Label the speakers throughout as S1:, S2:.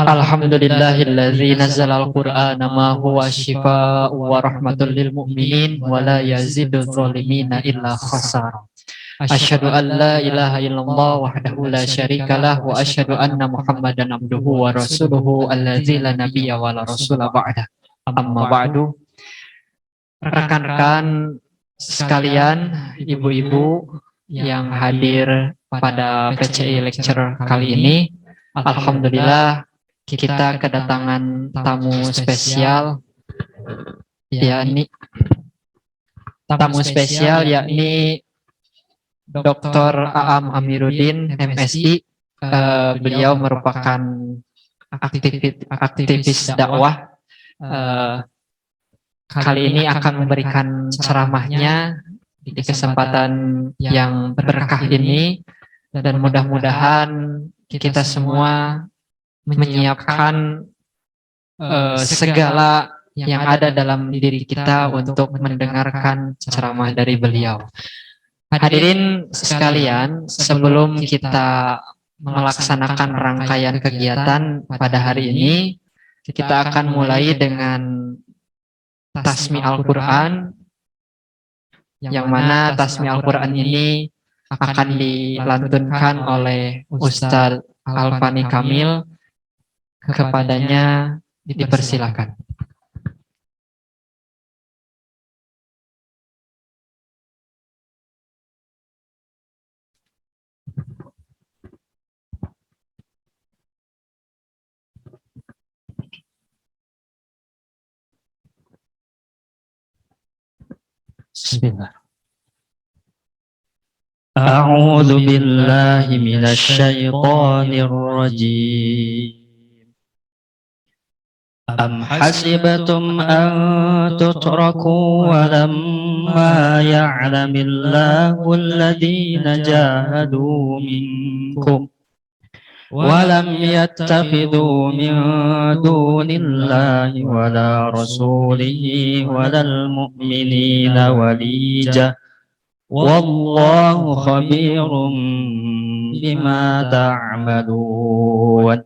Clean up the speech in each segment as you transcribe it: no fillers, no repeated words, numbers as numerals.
S1: Alhamdulillahilladzi nazzalal qur'ana ma huwa syifaa'un wa rahmatul lil mu'minin wa la yazidul zalimina illa khasara. Asyhadu an la ilaha illallah wahdahu la syarikalah wa asyhadu anna Muhammadan abduhu wa rasuluhu alladzi la nabiyya wa la rasula ba'da. Amma ba'du. Rekan-rekan sekalian, ibu-ibu yang hadir pada PCI lecture kali ini, alhamdulillah kita kedatangan tamu spesial, yakni Dr. Aam Amiruddin MSI. Beliau merupakan aktivis dakwah. Kali ini akan memberikan ceramahnya di kesempatan yang berkah ini, dan mudah-mudahan kita semua menyiapkan segala yang ada dalam diri kita untuk mendengarkan ceramah dari beliau. Hadirin sekalian, sebelum kita melaksanakan rangkaian kegiatan pada hari ini, kita akan mulai dengan Tasmi Al-Quran, yang mana Tasmi Al-Quran ini akan dilantunkan oleh Ustadz Alfani Kamil. Kepadanya dipersilakan. Bismillah. A'udzu billahi minasy syaithanir rajim. Am hasibtum an tutraku wa lamma ya'lamillahu alladhina jahadu minkum wa lam yattakhidhu min dunillahi wa la rasulihi wa lal mu'minina walija wallahu khabirum bima ta'malun.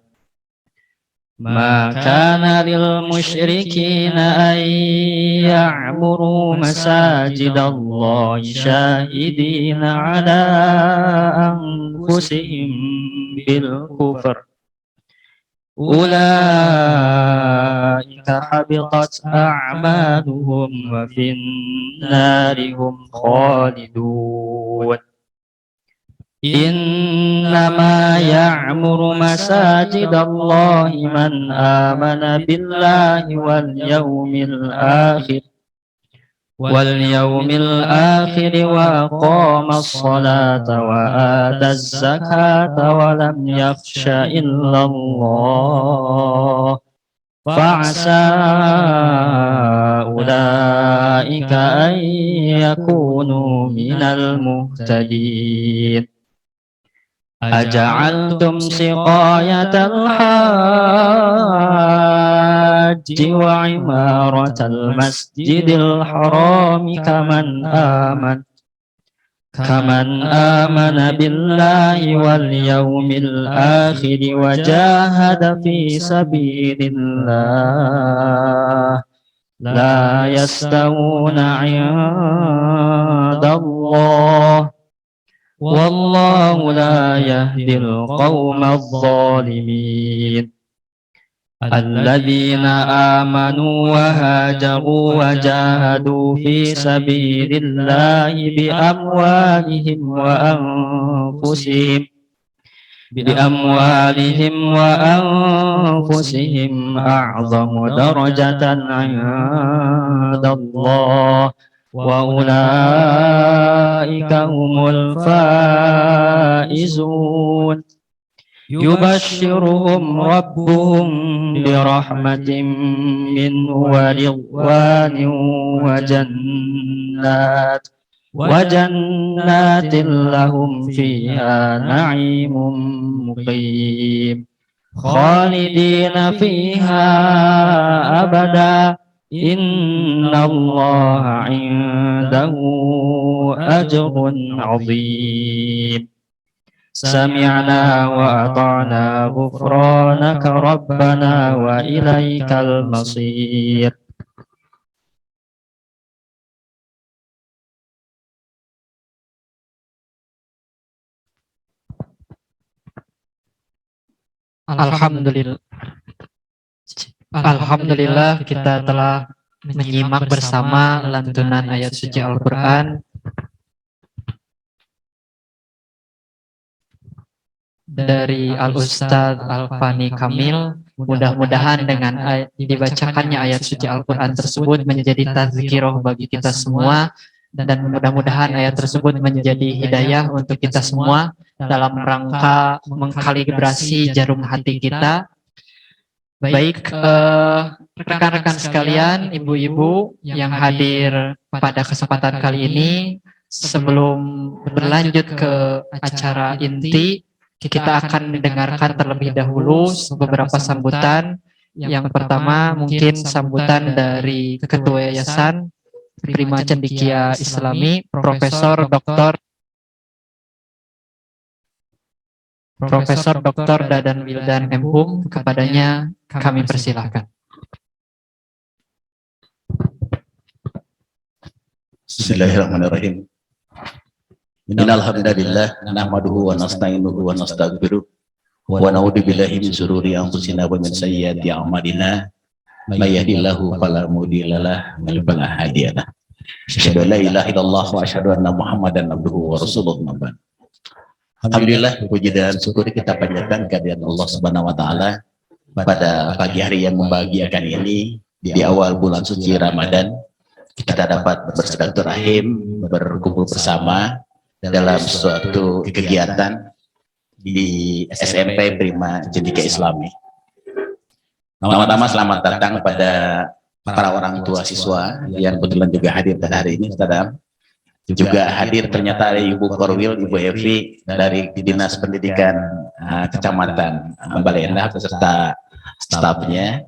S1: Ma kana lil musyrikina an ya'muru masajidallahi syahidina ala anfusihim bil kufr. Ulaika habitat a'maluhum wa fin nari hum khalidun. Innama ya'muru masajidallahi man amana billahi wal yawmil akhir wa aqama as-salata wa ata az-zakata wa lam yakhsha illallah fa'asa ulaika an yakunu minal muhtadin. Aja'altum siqayatal hajji wa imaratal masjidil harami kaman amana billahi wal yawmil akhir wa jahada fi sabilillah la yastawuna 'indallah wallahu la yahdil qawmal zalimin. Alladzina amanu wa hajaru wa jahadu fi sabilillahi bi amwalihim wa anfusihim a'zamu darajatan 'indallah wa ulaika humul faizun.
S2: يبشرهم ربهم برحمة منه ورضوان وجنات لهم فيها نعيم مقيم خالدين فيها أبدا إن الله عنده أجر عظيم سمعنا وأطعنا غفرانك ربنا وإليك المصير.
S1: Alhamdulillah. Alhamdulillah kita telah menyimak bersama lantunan ayat suci Al-Quran dari Al-Ustadz Al-Fani Kamil. Mudah-mudahan dengan dibacakannya ayat suci Al-Quran tersebut menjadi tazkirah bagi kita semua, dan mudah-mudahan ayat tersebut menjadi hidayah untuk kita semua dalam rangka mengkalibrasi jarum hati kita. Baik, rekan-rekan sekalian, ibu-ibu yang hadir pada kesempatan kali ini, sebelum berlanjut ke acara inti, kita akan mendengarkan terlebih dahulu beberapa sambutan. Yang pertama mungkin sambutan dari Ketua Yayasan Prima Cendekia Islami, Profesor Dr. Dadan Wildan M.Hum. Kepadanya kami persilahkan.
S3: Bismillahirrahmanirrahim. Innal hamdalillah nahmaduhu wa nasta'inuhu wa nastaghfiruh wa na'udzu billahi min shururi anfusina wa min sayyiati a'malina may yahdihillahu fala mudilla lahu wa fala hadiya lahu. Asyhadu an la ilaha illallah wa asyhadu anna Muhammadan abduhu wa rasuluh. Alhamdulillah, puji dan syukur kita panjatkan kehadirat Allah Subhanahu wa taala pada pagi hari yang membahagiakan ini di awal bulan suci Ramadan. Kita dapat bersilaturahim, berkumpul bersama dalam suatu kegiatan di SMP Prima Cendekia Islami. Pertama-tama selamat datang pada para orang tua siswa yang kebetulan juga hadir pada hari ini, Ustaz. Juga hadir ternyata ada Ibu Korwil, Ibu Evi dari Dinas Pendidikan Kecamatan Balai Endah beserta stafnya,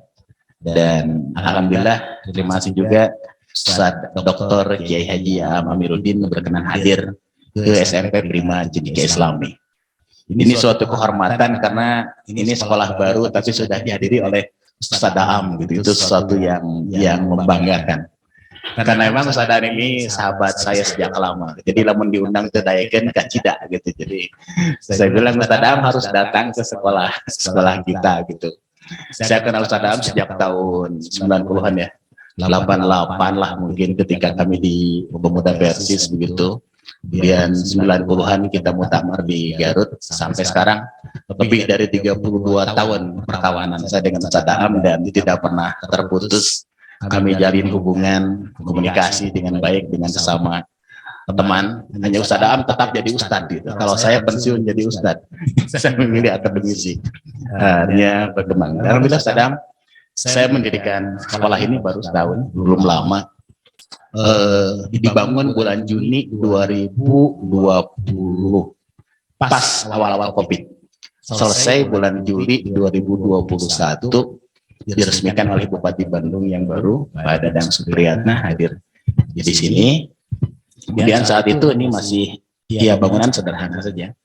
S3: dan alhamdulillah terima kasih juga Ustaz Dr. Kiai Haji Amiruddin berkenan hadir ke SMP Prima Cendekia Islami. Ini suatu kehormatan karena ini sekolah baru tapi sudah dihadiri oleh Ustaz Daam gitu. Itu sesuatu yang membanggakan. Karena memang Ustaz Daam ini sahabat saya sejak lama. Jadi lamun diundang ke Dayaken kan tidak gitu. Jadi saya bilang Ustaz Daam harus datang ke sekolah kita gitu. Saya kenal Ustaz Daam sejak tahun 90-an ya. 88 lah mungkin ketika kami di Pemuda Persis begitu. Kemudian 90-an kita muktamar di Garut sampai sekarang lebih dari 32 tahun perkawanan saya dengan Ustaz Daam, dan tidak pernah terputus. Kami jalin hubungan komunikasi dengan baik dengan sesama teman. Hanya Ustaz Daam tetap jadi ustadz gitu. Kalau saya pensiun jadi ustadz, saya memilih akademisi. Artinya berkembang. Alhamdulillah Ustaz Daam, saya mendirikan sekolah ini baru setahun, belum lama. Dibangun bulan Juni 2020, pas awal-awal COVID. Selesai bulan Juli 2021, diresmikan oleh Bupati Bandung yang baru, Pak Dadang Supriyatna, hadir di sini. Kemudian saat itu ini masih ya bangunan sederhana saja.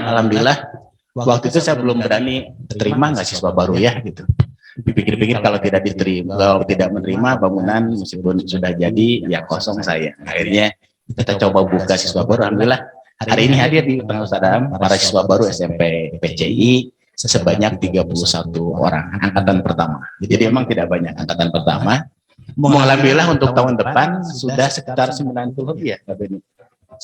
S3: Alhamdulillah waktu itu saya belum berani terima nggak siswa baru ya gitu. Pikir-pikir kalau tidak diterima, kalau tidak menerima bangunan meskipun sudah jadi ya kosong saya. Akhirnya kita coba buka siswa baru. Alhamdulillah hari ini hadir di Ustaz Daam para siswa baru SMP PCI sebanyak 31 orang angkatan pertama. Jadi memang tidak banyak angkatan pertama. Alhamdulillah untuk tahun depan sudah sekitar 90 lebih ya, 94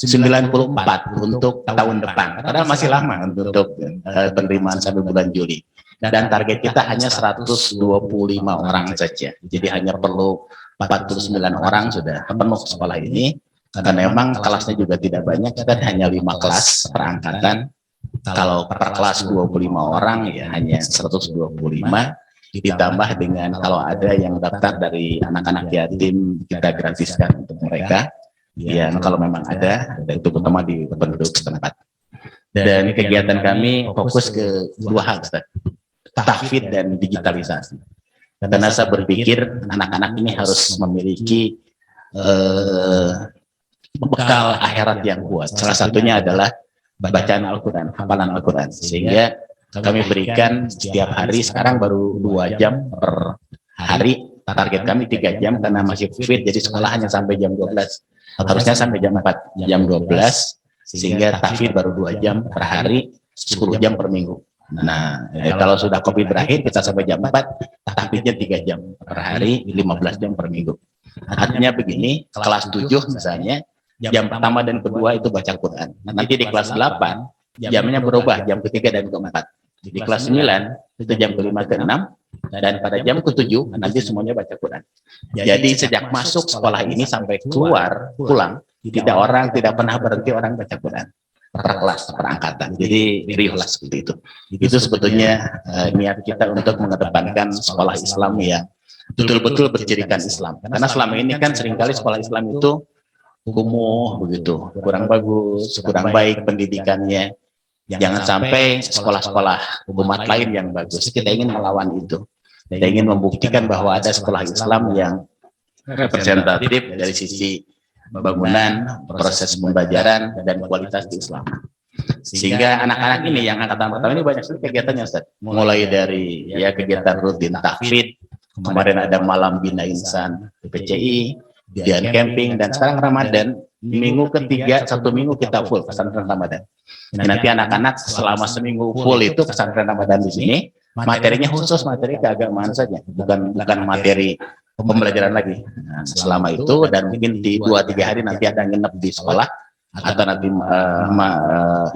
S3: untuk tahun depan. Padahal masih lama untuk penerimaan sampai bulan Juli. Dan target kita hanya 125 orang saja. Jadi hanya perlu 49 orang sudah penuh sekolah ini. Karena memang kelasnya juga tidak banyak, dan hanya 5 kelas per angkatan. Kalau per kelas 25 orang ya hanya 125, ditambah dengan kalau ada yang daftar dari anak-anak yatim kita gratiskan untuk mereka. Ya, kalau memang ada, itu terutama di penduduk setempat. Dan kegiatan kami fokus ke dua hal, Ustaz. Tahfidz dan digitalisasi. Karena saya berpikir anak-anak ini harus memiliki bekal akhirat yang kuat. Salah satunya adalah bacaan Al-Quran, hafalan Al-Quran. Sehingga kami berikan setiap hari, sekarang baru 2 jam per hari. Target kami 3 jam karena masih COVID, jadi sekolah hanya sampai jam 12. Harusnya sampai jam 4, jam 12, sehingga tahfidz baru 2 jam per hari, 10 jam per minggu. Nah, kalau sudah COVID berakhir, kita sampai jam 4, tahfidznya 3 jam per hari, 15 jam per minggu. Artinya begini, kelas 7 misalnya, jam pertama dan kedua itu baca Quran. Nanti di kelas 8, jamnya berubah, jam ketiga dan keempat. Di kelas 9, itu jam kelima ke-6, dan pada jam ke-7, nanti semuanya baca Quran. Jadi sejak masuk sekolah ini sampai keluar, pulang, tidak pernah berhenti orang baca Quran. Per kelas, per angkatan. Jadi riuhlah seperti itu. Itu sebetulnya niat kita untuk mengedepankan sekolah Islam yang betul-betul bercirikan Islam. Karena selama ini kan seringkali sekolah Islam itu kumuh begitu, kurang bagus, kurang baik pendidikannya. Jangan sampai sekolah-sekolah umat lain yang bagus. Kita ingin melawan itu. Kita ingin membuktikan bahwa ada sekolah Islam yang representatif dari sisi bangunan, proses pembelajaran, dan kualitas di Islam. Sehingga anak-anak ini yang angkatan pertama ini banyak sekali kegiatannya, Ustaz. Mulai dari ya kegiatan rutin tahfidz, kemarin ada malam bina insan PCI, dan camping, dan sekarang Ramadan, minggu ketiga, 1 minggu kita full pesantren Ramadan. Nanti anak-anak selama seminggu full itu pesantren Ramadan di sini, materinya khusus materi keagamaan saja, bukan materi pembelajaran lagi. Nah, selama itu dan mungkin di 2-3 hari nanti ada nginep di sekolah atau nanti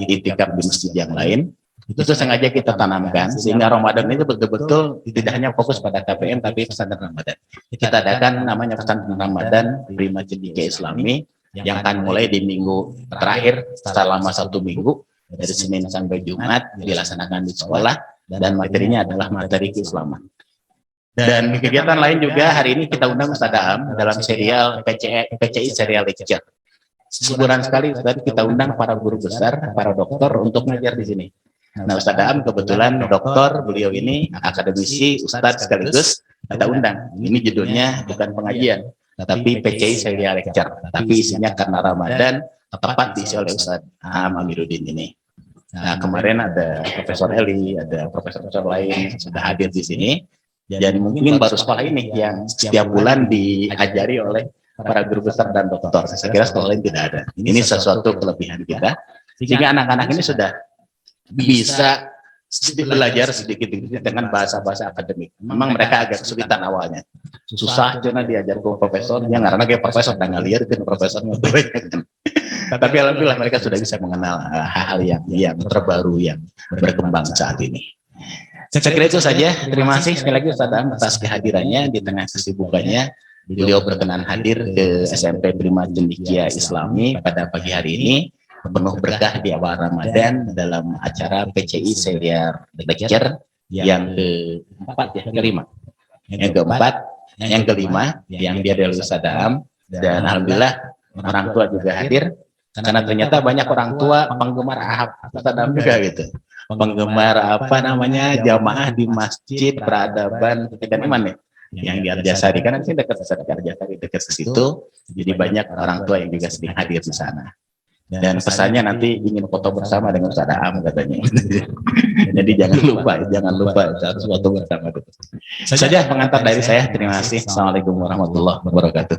S3: itikaf di masjid yang lain. Itu sengaja kita tanamkan sehingga Ramadan itu betul-betul tidak hanya fokus pada KPM tapi pesantren Ramadan. Kita adakan namanya pesantren Ramadan Prima Cendekia Islami yang akan mulai di minggu terakhir selama 1 minggu dari Senin sampai Jumat dilaksanakan di sekolah dan materinya adalah materi keislaman. Dan kegiatan lain juga hari ini kita undang Ustaz Aam dalam serial PCI serial lecture. Sebulan sekali tadi kita undang para guru besar, para dokter untuk ngajar di sini. Nah, Ustaz Aam kebetulan dokter, beliau ini akademisi, ustadz sekaligus kita undang. Ini judulnya bukan pengajian, tapi PCI serial lecture. Tapi isinya karena Ramadan tepat diisi oleh Ustaz Aam Amiruddin ini. Nah, kemarin ada Profesor Eli, ada profesor-profesor lain sudah hadir di sini. Dan mungkin baru sekolah ini yang setiap bulan diajari oleh para guru besar dan dokter. Saya kira sekolah lain tidak ada. Ini sesuatu kelebihan kita. Sehingga anak-anak ini sudah bisa belajar sedikit dengan bahasa-bahasa akademik. Memang mereka agak kesulitan awalnya. Susah karena diajar ke profesornya, karena kayak profesor dan ngaliar kan profesornya banyak. Tapi alhamdulillah mereka sudah bisa mengenal hal-hal yang terbaru yang berkembang saat ini. Saya kira itu saja. Terima kasih sekali lagi Ustaz Aam atas kehadirannya di tengah kesibukannya. Beliau berkenan hadir ke SMP Prima Cendekia Islami pada pagi hari ini. Penuh berkah di awal Ramadan dalam acara PCI serial lecture yang keempat ya, kelima. Yang keempat, yang kelima yang dia dari Ustaz Aam, dan alhamdulillah orang tua juga hadir karena ternyata banyak orang tua penggemar Ustaz Aam juga gitu. Penggemar apa namanya jamaah di Masjid Peradaban Pendidikan Iman ya, yang di Arjasari, karena sih dekat Arjasari, dekat ke situ. Jadi banyak orang tua yang juga sedang hadir di sana. Dan pesannya nanti ingin foto bersama dengan Ustaz Aam katanya. Jadi jangan lupa harus foto bersama. Saja pengantar dari saya. Terima kasih. Assalamualaikum warahmatullahi wabarakatuh.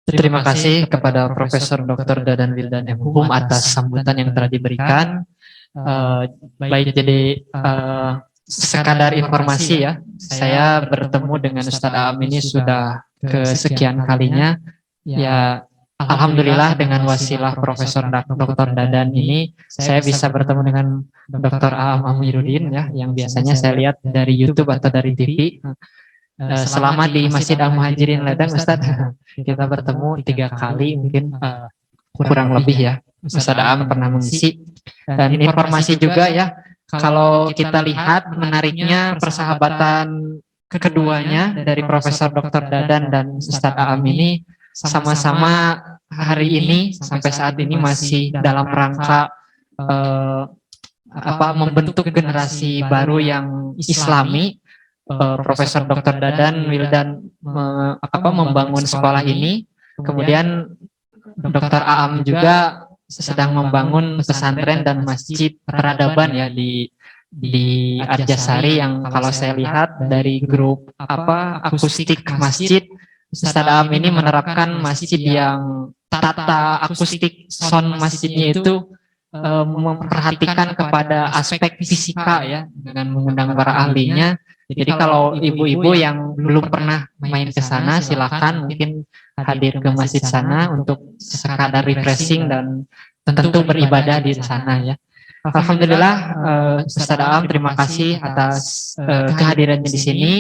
S1: Terima kasih kepada Profesor Dr. Dadan Wildan M. Hum atas sambutan yang telah diberikan. Baik, jadi sekadar informasi ya, saya bertemu dengan Ustaz Aam ini sudah kesekian kalinya. Ya, alhamdulillah dengan wasilah Profesor Dr. Dadan ini, saya bisa bertemu dengan Dr. Aam Amiruddin ya, yang biasanya saya lihat dari YouTube atau dari TV. selama di Masjid Al-Muhajirin Ladang Ustadz kita bertemu 3 kali mungkin kurang lebih ya. Ustadz Aam pernah mengisi. Dan informasi juga ya, kalau kita lihat menariknya persahabatan keduanya dari Profesor Dr. Dadan dan Ustadz Aam ini sama-sama hari ini sampai saat ini masih dalam rangka membentuk generasi baru yang Islami. Profesor Dr. Dadan Wildan membangun sekolah ini, kemudian Dr. Aam juga sedang membangun pesantren dan masjid peradaban ya di Arjasari yang kalau saya lihat dari grup akustik masjid, Ustadz Aam ini menerapkan masjid yang tata akustik sound masjidnya itu memperhatikan kepada aspek fisika ya, dengan mengundang para ahlinya. Jadi kalau ibu-ibu yang belum pernah main ke sana, silakan mungkin hadir ke masjid sana untuk sekadar refreshing dan tentu beribadah di sana ya. Alhamdulillah, Ustadz Aam terima kasih atas kehadirannya di sini.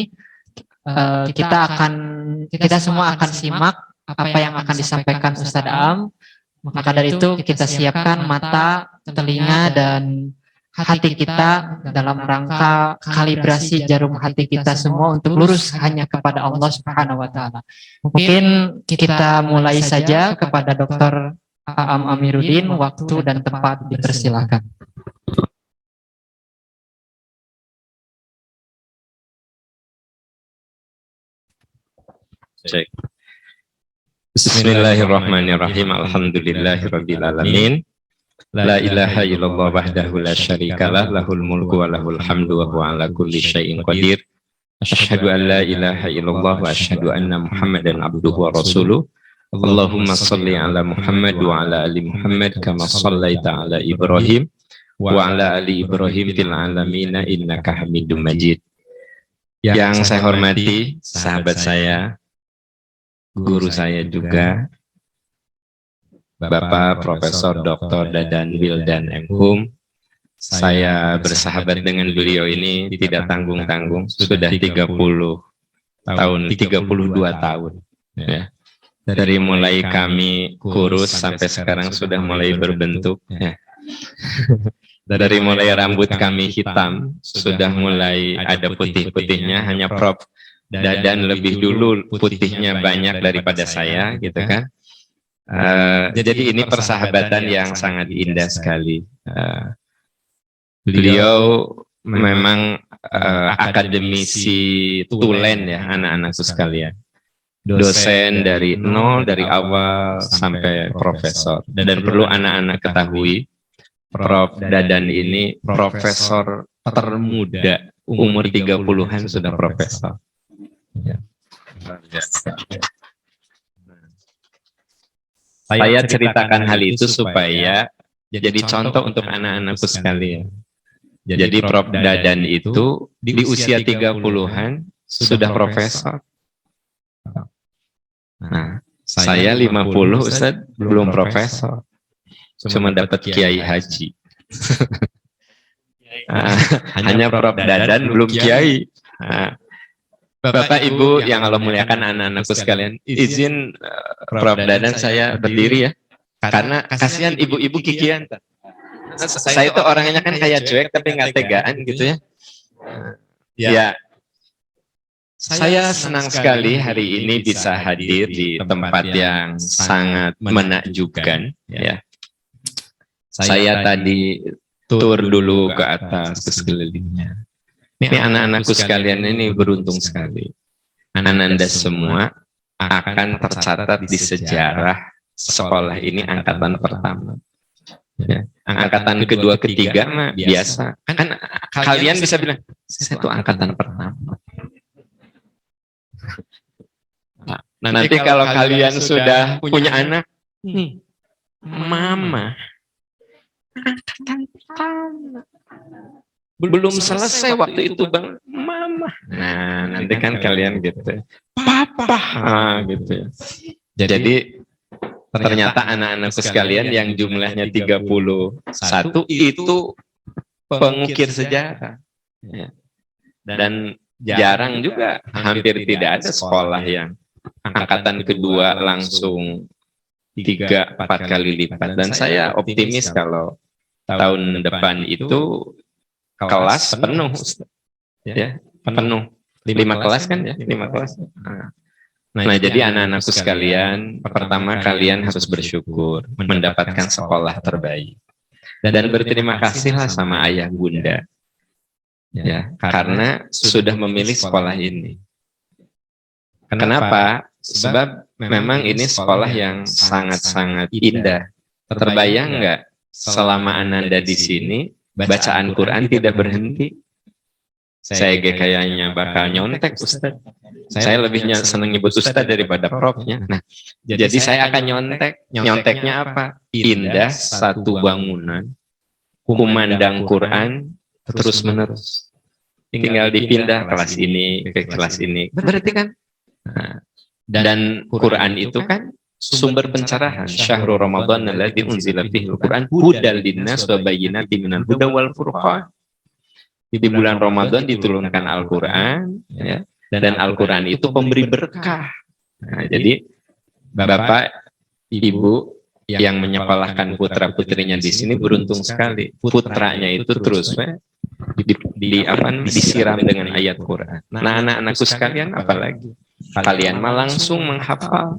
S1: Kita semua akan simak apa yang akan disampaikan Ustadz Aam. Maka dari itu kita siapkan mata, telinga, dan hati kita dalam rangka kalibrasi jarum hati kita semua untuk lurus hanya kepada Allah Subhanahu wa Ta'ala. Mungkin kita mulai saja kepada Dr. Aam Amiruddin, waktu dan tempat dipersilakan.
S4: Cek. Bismillahirrahmanirrahim. Alhamdulillahirabbil alamin. La ilaha illallah wahdahu la syarikalah, lahul mulku wa lahul hamdu wa huwa ala kulli syai'in qadir. Asyhadu an la ilaha illallah wa asyhadu anna Muhammadan abduhu wa rasuluh. Allahumma shalli ala Muhammad wa ala ali Muhammad kama shallaita ala Ibrahim wa ala ali Ibrahim fil alamin innaka Hamidum Majid. Yang saya hormati sahabat saya, guru saya juga, Bapak Profesor Dr. Dadan Wildan M.Hum. Saya bersahabat dengan beliau ini tidak tanggung-tanggung, sudah 32 tahun ya. Dari mulai kami kurus sampai sekarang sudah mulai berbentuk ya. Dari mulai rambut kami hitam sudah mulai ada putih-putihnya, hanya Prof Dadan lebih dulu putihnya banyak daripada saya gitu kan. Jadi ini persahabatan yang sangat indah sekali. Beliau memang akademisi tulen ya anak-anakku sekalian. Dosen dari nol, dari awal sampai profesor. Dan perlu anak-anak ketahui, Prof Dadan ini profesor termuda, umur 30-an sudah profesor. Ya. Saya ceritakan hal itu supaya jadi contoh untuk anak-anakku sekalian. Jadi Prof Dadan itu di usia 30-an sudah profesor. Nah, saya 50 Ustaz belum profesor. Cuma dapat kiai haji. Hanya Prof Dadan belum kiai. Bapak Ibu yang Allah muliakan, anak-anakku sekalian, izin Prof Dadan saya berdiri ya, karena kasihan ibu-ibu kikian. Saya itu orangnya kan kayak cuek tapi nggak tegaan gitu ya. Ya, saya senang sekali hari ini bisa hadir di tempat yang sangat menakjubkan ya. Saya tadi tur dulu ke atas, ke sekelilingnya. Ini anak-anakku sekalian ini beruntung sekali. Anda semua akan tercatat di sejarah sekolah ini angkatan pertama. Ya. Angkatan kedua, ketiga mah biasa. Kan kalian bisa bilang, saya itu angkatan pertama. Nah, nanti kalau kalian sudah punya anak, nih, mama, angkatan pertama. Belum selesai waktu itu bang, mama. Nah nanti kan kalian gitu, papa, gitu ya. Jadi ternyata anak-anakku sekalian yang jumlahnya 31 itu pengukir sejarah. Ya. Dan jarang juga, hampir tidak ada sekolah yang angkatan kedua langsung 3-4 kali lipat. Dan saya optimis kalau tahun depan itu kelas penuh, ya penuh. 5 kelas kan ya, 5 kelas. Nah, jadi anak-anakku sekalian, pertama kalian harus bersyukur mendapatkan sekolah terbaik. Dan berterima kasihlah sama ayah bunda, ya, karena sudah memilih sekolah ini. Kenapa? Sebab memang ini sekolah yang sangat-sangat indah. Terbayang nggak selama Ananda di sini bacaan Quran tidak berhenti? Saya kayaknya bakal nyontek Ustaz. Saya lebih senang nyebut Ustaz daripada Profnya. Nah, jadi saya akan nyontek. Nyonteknya apa? Indah satu bangunan, kumandang Quran terus menerus. Tinggal dipindah kelas ini ke kelas ini. Berarti kan? Nah, dan Quran itu kan sumber pencerahan. Syahrul Ramadan alladzi unzila fihil Quran hudal linnas wa bayyinatin minal huda wal furqan. Di bulan Ramadan diturunkan Al-Quran, ya, dan Al-Quran itu pemberi berkah. Nah, jadi Bapak, Ibu yang menyekolahkan putra-putrinya di sini beruntung sekali. Putranya itu terus disiram dengan ayat Quran. Nah, anak-anakku sekalian apalagi? Kalian mah langsung menghafal.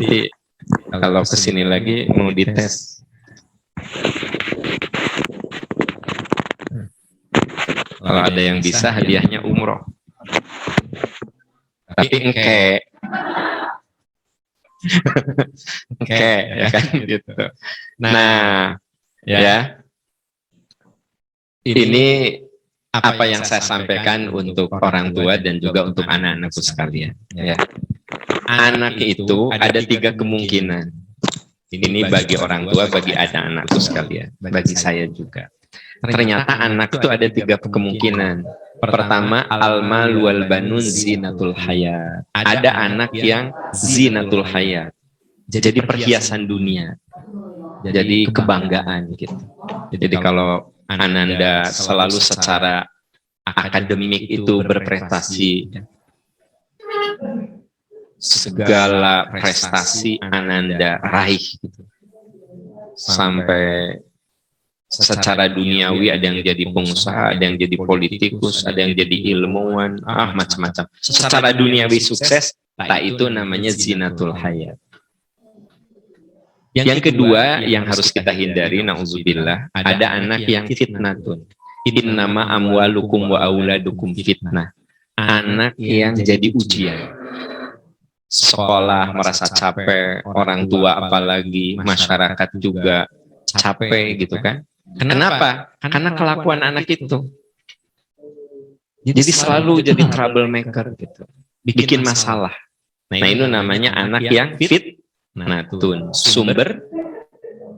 S4: Jadi kalau kesini lagi mau dites. Kalau ada yang bisa hadiahnya umroh. Tapi engke ya kan gitu. Nah, ya. Ini apa yang saya sampaikan untuk orang tua dan juga untuk anak-anakku sekalian, ya. Anak itu ada 3 kemungkinan. Ini bagi orang tua, bagi anak-anakku sekalian, bagi saya juga. Ternyata anak itu ada 3 kemungkinan. Pertama, al-mal wal banun zinatul hayat. Ada anak yang zinatul hayat. Jadi perhiasan dunia. Jadi kebanggaan gitu. Jadi kalau Ananda selalu secara akademik itu berprestasi, segala prestasi Ananda raih gitu. Sampai secara duniawi ada yang jadi pengusaha, ada yang jadi politikus, ada yang jadi ilmuwan, macam-macam. Secara duniawi sukses, tak itu namanya zinatul hayat. Yang kedua yang harus kita hindari, na'udzubillah, ada anak yang fitnatun. Innama amwalukum wa auladukum fitnah. Anak yang jadi ujian. Sekolah merasa capek, orang tua apalagi, masyarakat juga capek gitu kan. Kenapa? Karena kelakuan anak itu. Jadi selalu jadi troublemaker gitu. Bikin masalah. Nah, itu namanya anak yang fitnatun. Sumber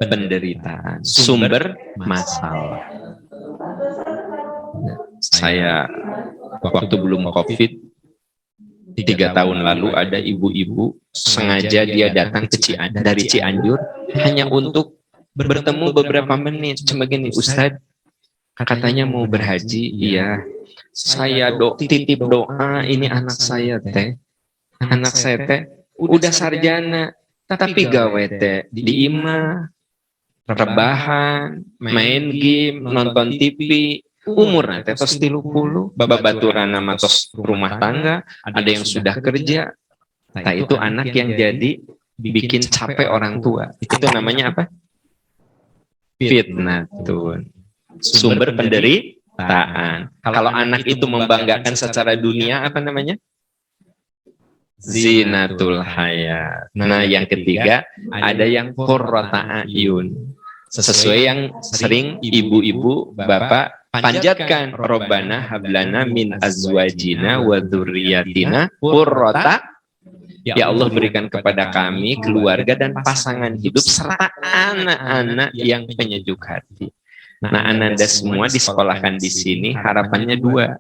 S4: penderitaan, sumber masalah. Saya waktu belum COVID 3 tahun lalu ada ibu-ibu sengaja dia datang ke dari Cianjur hanya untuk bertemu beberapa menit. Cuma gini, Ustadz, katanya mau berhaji. Iya, saya titip doa, ini anak saya teh. Anak saya teh udah sarjana, tapi gawe teh di imah, rebahan, main game, nonton TV. Umur nanti tos 30, babaturana matos rumah tangga, ada yang sudah kerja. Nah, itu anak yang jadi bikin capek orang tua. Itu namanya apa? Fitnatun. Sumber penderitaan. Kalau anak itu membanggakan secara dunia, apa namanya? Zinatul hayat. Nah, yang ketiga ada yang qurrata ayun. Sesuai yang sering ibu-ibu, bapak panjatkan, Robbana hablana min azwajina wa dzurriyyatina qurrata. Ya Allah, berikan kepada kami keluarga dan pasangan hidup serta anak-anak yang penyejuk hati. Nah, Ananda semua disekolahkan di sini harapannya 2.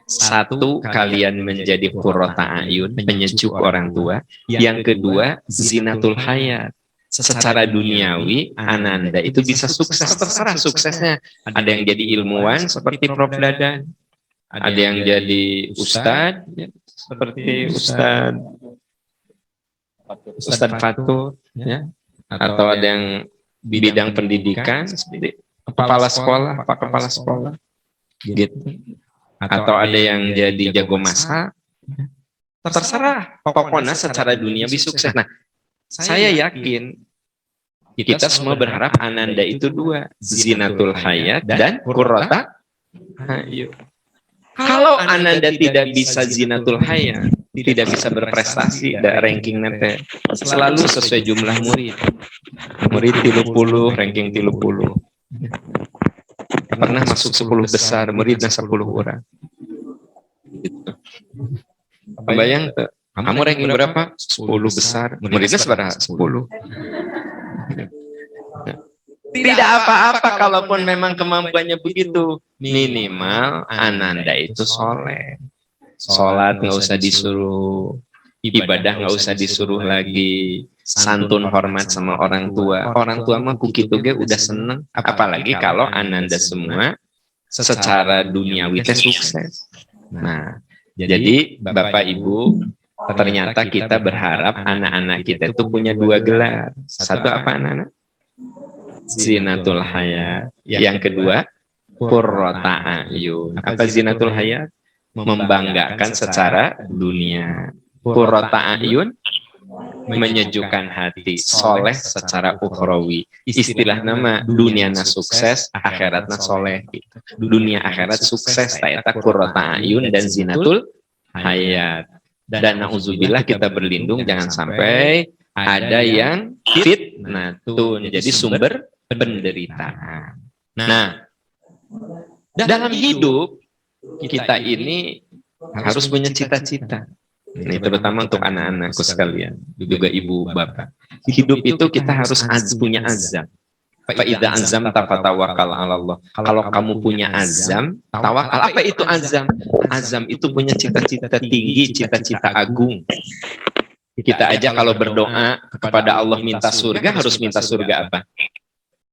S4: 1, kalian menjadi qurrata ayun, penyejuk orang tua. Yang kedua, zinatul hayat. Secara duniawi, Ananda itu bisa sukses, terserah suksesnya. Ada yang jadi ilmuwan seperti Prof Dadan. ada yang jadi ustadz, ya, seperti Ustadz Fatur, ya, atau ada yang bidang pendidikan seperti kepala sekolah, pak kepala sekolah, gitu. Atau ada yang jadi jago masak, terserah. Pokoknya secara duniawi sukses. Nah, saya yakin kita semua berharap ananda itu dua, zinatul hayat dan qurrata ayun. Kalau ananda tidak bisa zinatul hayat, tidak bisa berprestasi, ada ranking nete, selalu sesuai jumlah murid. Murid 30, ranking 30. Pernah masuk 10 besar, muridnya 10 orang. Bayang tuh, kamu ranking berapa? 10 besar, muridnya seberapa? 10. Tidak apa-apa kalaupun memang kemampuannya begitu. Minimal ananda itu soleh. Sholat nggak usah disuruh, ibadah nggak usah disuruh lagi, santun hormat sama orang tua. Orang tua mah kukitu ge udah seneng. Apalagi kalau ananda semua secara duniawi teh sukses. Nah, jadi Bapak Ibu, ternyata kita berharap anak-anak kita itu punya 2 gelar. Satu apa anak-anak? Zinatul hayat. Yang kedua, qurrata ayun. Apa zinatul hayat? Membanggakan secara dunia. Qurrata ayun, menyejukkan hati. Soleh secara ukhrawi. Istilah nama duniana sukses, akhiratna soleh. Dunia akhirat sukses, taeta qurrata ayun dan zinatul hayat. Dan na'udzubillah kita berlindung jangan sampai ada yang fitnatun, jadi sumber penderitaan. Nah, dalam hidup kita ini harus punya cita-cita. Ini terutama untuk anak-anakku sekalian, juga ibu bapak. Hidup itu kita harus punya azam. Fa idza azamta fatawakkal 'ala Allah. Kalau kamu punya azam, tawakal. Apa itu azam? Azam itu punya cita-cita tinggi, cita-cita agung. Kita aja kalau berdoa kepada Allah minta surga, harus minta surga apa?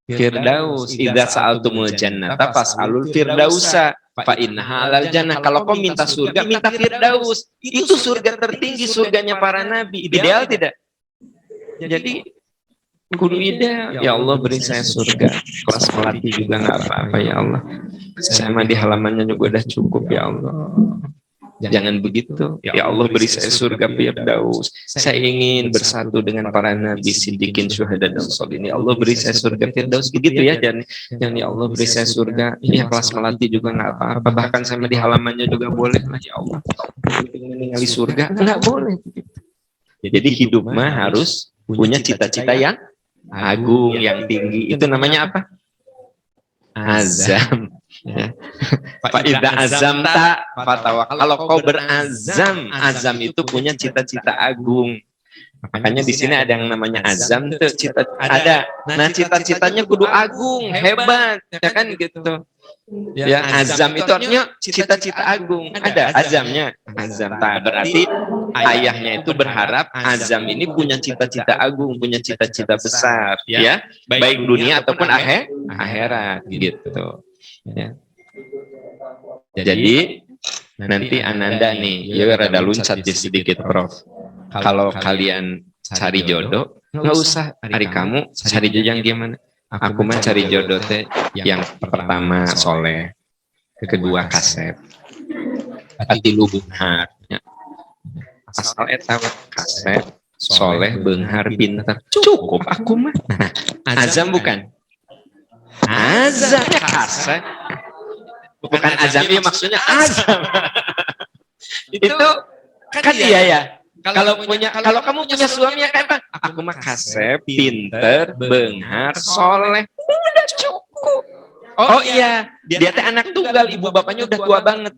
S4: Firdaus. Idza sa'altumul jannata fas'alul firdausa fa innaha 'alal jannah. Kalau kau minta surga, minta firdaus. Itu surga tertinggi, surganya para nabi. Ideal tidak? Jadi kudu ideal. Ya Allah beri saya surga. Kelas melati juga nggak apa-apa ya Allah. Saya mah di halamannya juga udah cukup ya Allah. Jangan begitu. Ya Allah beri saya surga firdaus. Saya ingin bersatu dengan para nabi, siddiqin, syuhada dan sholihin. Ya Allah beri saya surga firdaus. Begitu ya. Jangan ya Allah beri saya surga. Ya kelas melati juga nggak apa-apa. Bahkan sama di halamannya juga boleh lah ya Allah. Meninggali surga nggak boleh. Jadi hidup mah harus punya cita-cita yang agung, yang tinggi. Itu namanya apa? Azam. Fa idza azamta fatawakkal. Kalau kau berazam, azam itu punya cita-cita agung. Makanya di sini ada yang namanya azam tuh, cita ada. Nah, cita-citanya kudu agung, hebat, ya kan gitu. Ya, azam itu artinya cita-cita agung. Ada azamnya. Azam tak berarti ayahnya itu berharap azam ini punya cita-cita agung, punya cita-cita besar, ya, baik dunia ataupun akhirat gitu. Ya. Jadi nanti Ananda nih, ya rada luncat sedikit Prof. Kalau kalian cari jodoh, nggak usah hari kamu cari jodoh yang gimana. Aku mah cari jodoh teh yang pertama soleh, kedua kasep, katilu beunghar. Asal eta kasep, soleh, beunghar, pintar, cukup aku mah. Azam bukan? Azam kasep. Bukan azam, ya maksudnya azam. Itu kan dia ya. Kalau kamu punya suami ya kan, aku mah kasep, pinter, beunghar, soleh, udah cukup. Oh iya, dia teh anak tunggal, ibu bapaknya udah tua banget.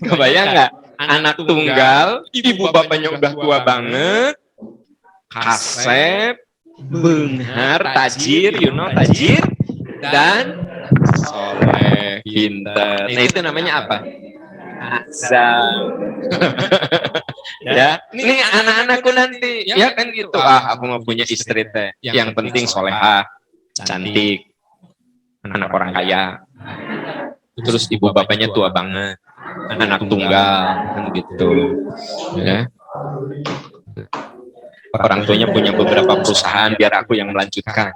S4: Kebayang nggak? Anak tunggal, ibu bapaknya udah tua banget, kasep, beunghar, tajir, tajir, dan soleh, pinter. Nah itu namanya apa? Azam. Ya, ini anak-anakku nanti, ya kan gitu. Aku mau punya istri teh, yang penting solehah, cantik, anak orang kaya. terus ibu bapaknya tua banget, anak tunggal kan gitu ya. Orang tuanya punya beberapa perusahaan, biar aku yang melanjutkan.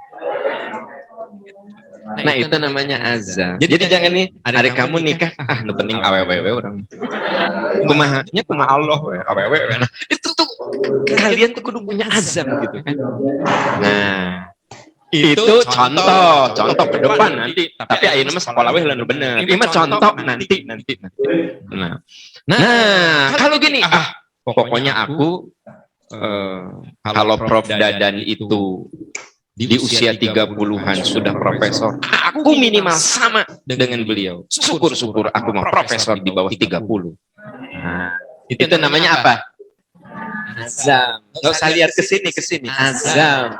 S4: Nah itu namanya azam. Jadi jangan nih, hari kamu nikah, nu penting awewe orang. Kumahanya kumaha Allah we, awewe. Nah, itu tuh kalian tuh kudu punya azam gitu kan. Nah, itu contoh ke depan nanti. Tapi ayeuna mah sekolah we heula nu bener. Ieu mah contoh nanti. Nah, kalau gini, pokoknya aku kalau Prof Dadan itu di usia 30-an sudah profesor, aku minimal sama dengan beliau. Syukur-syukur aku mau profesor di bawah 30. Nah, itu namanya apa? Azam. Nggak usah lihat ke sini. Azam.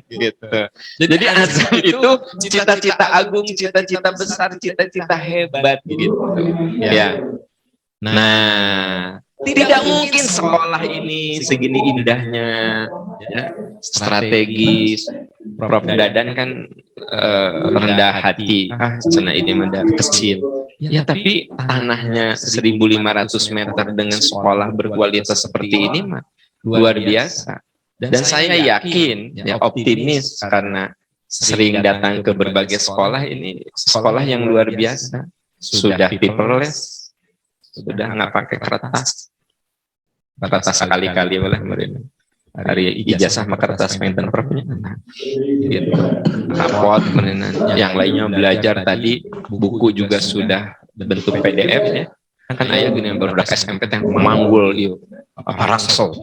S4: Gitu. Jadi azam itu cita-cita agung, cita-cita besar, cita-cita hebat gitu. Ya. Nah, tidak mungkin sekolah ini segini indahnya, ya, strategis. Prof Dadan kan rendah hati, cina ini mah kecil. Ya tapi tanahnya 1.500 meter dengan sekolah berkualitas seperti ini mah luar biasa. Dan saya yakin, ya optimis karena sering datang ke berbagai sekolah ini, sekolah yang luar biasa. Sudah paperless. Sudah nggak pakai kertas sekali-kali boleh mereka hari ijazah mah kertas mainten Profnya gitu. Rapot mereka yang lainnya belajar tadi, buku juga sudah bentuk PDF ya kan ayah gini beberapa SMP yang manggul yuk rangsel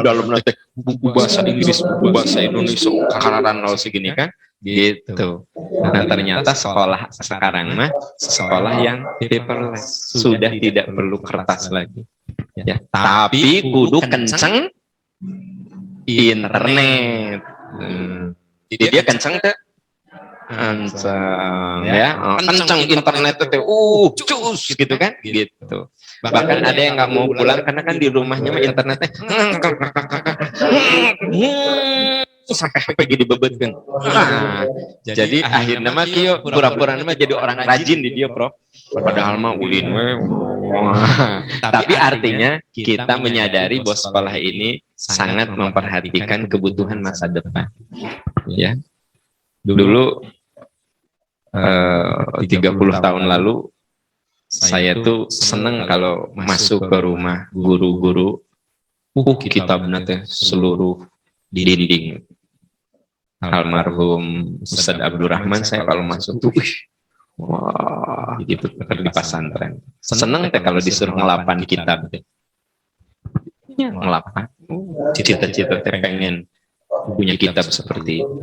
S4: dalam nanti buku bahasa Inggris, buku bahasa Indonesia kararan nol segini kan gitu. Nah ternyata sekolah sekarang mah sekolah yang paperless, sudah tidak perlu kertas lagi ya, tapi kudu kenceng internet. Jadi dia kenceng tuh kenceng ya, kenceng internet itu cus gitu kan gitu. Bahkan ada yang nggak mau pulang karena kan di rumahnya mah internetnya sampai pergi dibebetkan. Nah, jadi akhirnya mah kieu pura-pura mah jadi orang rajin di dia, Prof. Padahal mah ulin we. Tapi artinya kita menyadari bahwa sekolah ini sangat memperhatikan kebutuhan masa depan. Ya. Dulu 30 tahun lalu saya tuh seneng kalau masuk ke rumah guru-guru, kitabnya teh seluruh dinding. Almarhum Ustadz Abdurrahman, saya kalau masuk tuh, wah, gitu di pesantren. Seneng teh kalau disuruh ngelapan kitab. Ya, ngelapan. Cita-cita teh pengen punya kitab seperti itu.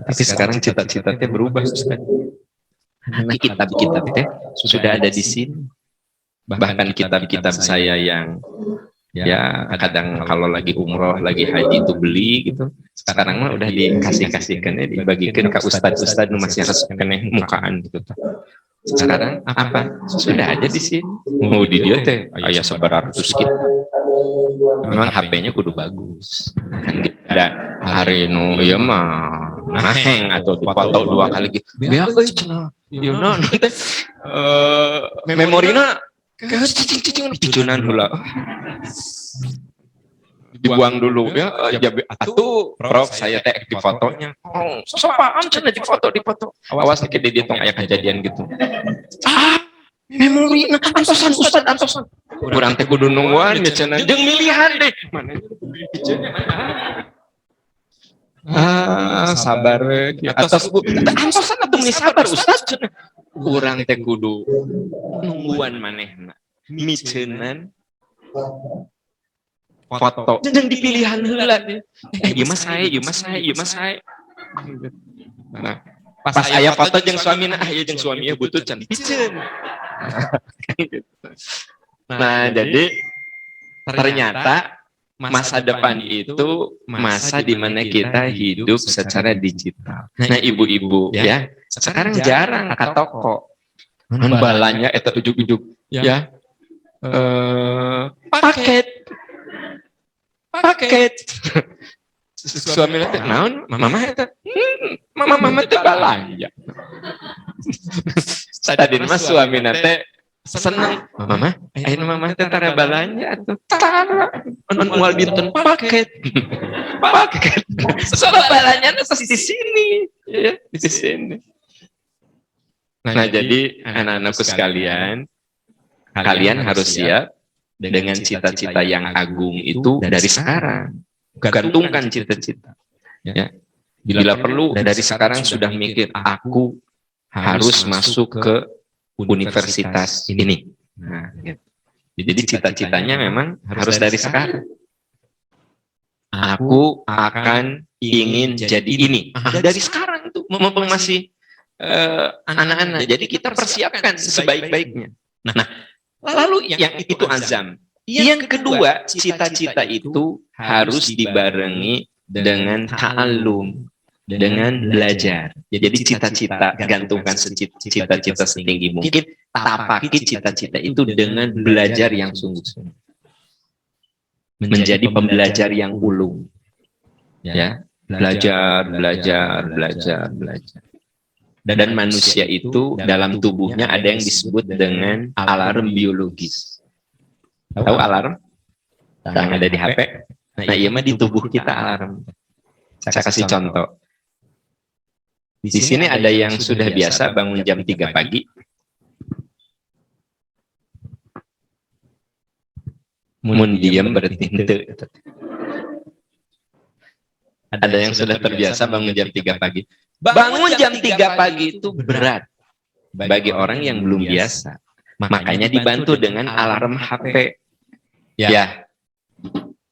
S4: Tapi sekarang cita-cita teh berubah, Ustaz. Karena kitab-kitab teh sudah ada di sini. Bahkan kitab-kitab saya yang ya kadang kalau lagi umroh, lagi haji itu beli gitu. Sekarang mah udah dikasih-kasihkan ya, dibagikan ke ustad-ustad masih harus kena mukaan gitu. Sekarang apa? Sudah ada di sini. Mau di dia teh aya 900 kitab. Memang HP-nya kudu bagus. Kan ada hari nu ieu mah naheng atau dipoto 2 kali gitu. Beak euy cenah. Ieu na teh memorina cicing pijunan heula. Dibuang dulu ya. Atuh Prof saya teh di fotonya. Oh, sopaan cenah di foto. Awas dikit di tong aya kejadian gitu. Memori antosan Ustaz antosan. Urang teh kudu nungguan ya cenah. Jeung milihan deh. Mana sabar we. Atos antosan atuh meni sabar Ustaz cenah. Urang teh kudu nungguan manehna. Miceunan foto jeung dipilihan heula teh. Ieu mah sae. Nah, pas aya foto jeung suamina, ieu jeung suami ieu butut can piceun. Nah, jadi ternyata masa depan itu masa di mana kita hidup secara digital. Nah, ibu-ibu ya, sekarang jarang ke toko. Balanya eta ujug-ujug ya. Paket. Suami teh naon? Mama eta. Mama teh balanja. Tadi mah suami nate seneng, mama, ayo mama teh tara balanja atuh, tara, mual dinten paket, paket, soalnya balanja di sini, ya di sini. Nah jadi anak-anakku sekalian, kalian harus siap dengan cita-cita yang agung itu dari sekarang. Gantungkan cita-cita. Ya. Bila perlu dari sekarang sudah mikir, aku harus masuk ke universitas ini. Nah, gitu. Jadi cita-citanya memang harus dari sekarang. Aku akan ingin jadi ini. Dari sekarang tuh, mumpung masih anak-anak. Jadi kita persiapkan sebaik-baiknya. Nah, lalu yang itu azam. Yang kedua, cita-cita itu harus dibarengi dengan ta'allum, dengan belajar. Jadi cita-cita, gantungkan cita-cita setinggi mungkin, tapaki cita-cita itu dengan belajar yang sungguh-sungguh. Menjadi pembelajar yang ulung. Ya, belajar. Dan manusia itu dalam tubuhnya ada yang disebut dengan alarm biologis. Tahu alarm? Yang ada di HP? Nah, iya mah di tubuh kita alarm. Saya kasih contoh. Di sini ada yang sudah biasa bangun jam 3 pagi. Mun diem berarti henteu. Ada yang sudah terbiasa bangun jam 3 pagi. Bangun jam 3 pagi itu berat bagi orang yang belum biasa. Makanya dibantu dengan alarm HP. Ya,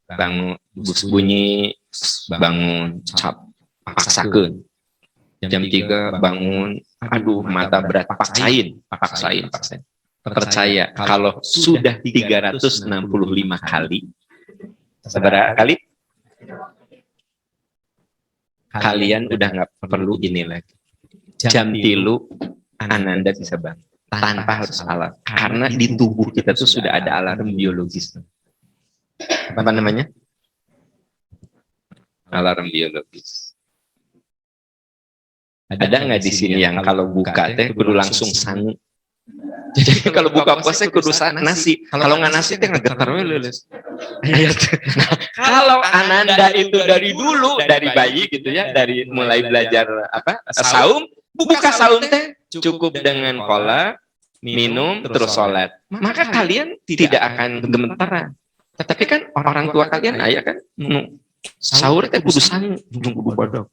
S4: bangun bus bunyi, bangun cap, paksakeun. Jam 3 bangun, aduh mata berat, paksain. Percaya kalau sudah 365 kali, seberapa kali? Kalian udah nggak perlu ini lagi. Jam 3 Ananda bisa bangun tanpa harus alarm, karena di tubuh kita tuh sudah ada alarm biologis. Apa namanya? Alarm biologis. Ada nggak di sini yang kalau buka teh kudu langsung sangu? Jadi kalau buka puasa kudu nasi. Kalau nggak nasi teh ngegetar we leuleus. Nah, kalau Ananda itu dari dulu, dari bayi gitu ya, dari mulai belajar saum, buka saum teh cukup dengan kola, minum terus sholat. Maka kalian tidak akan gemetaran. Tapi kan orang tua kalian ayah kan sahur teh kudu sangu, kudu bodog.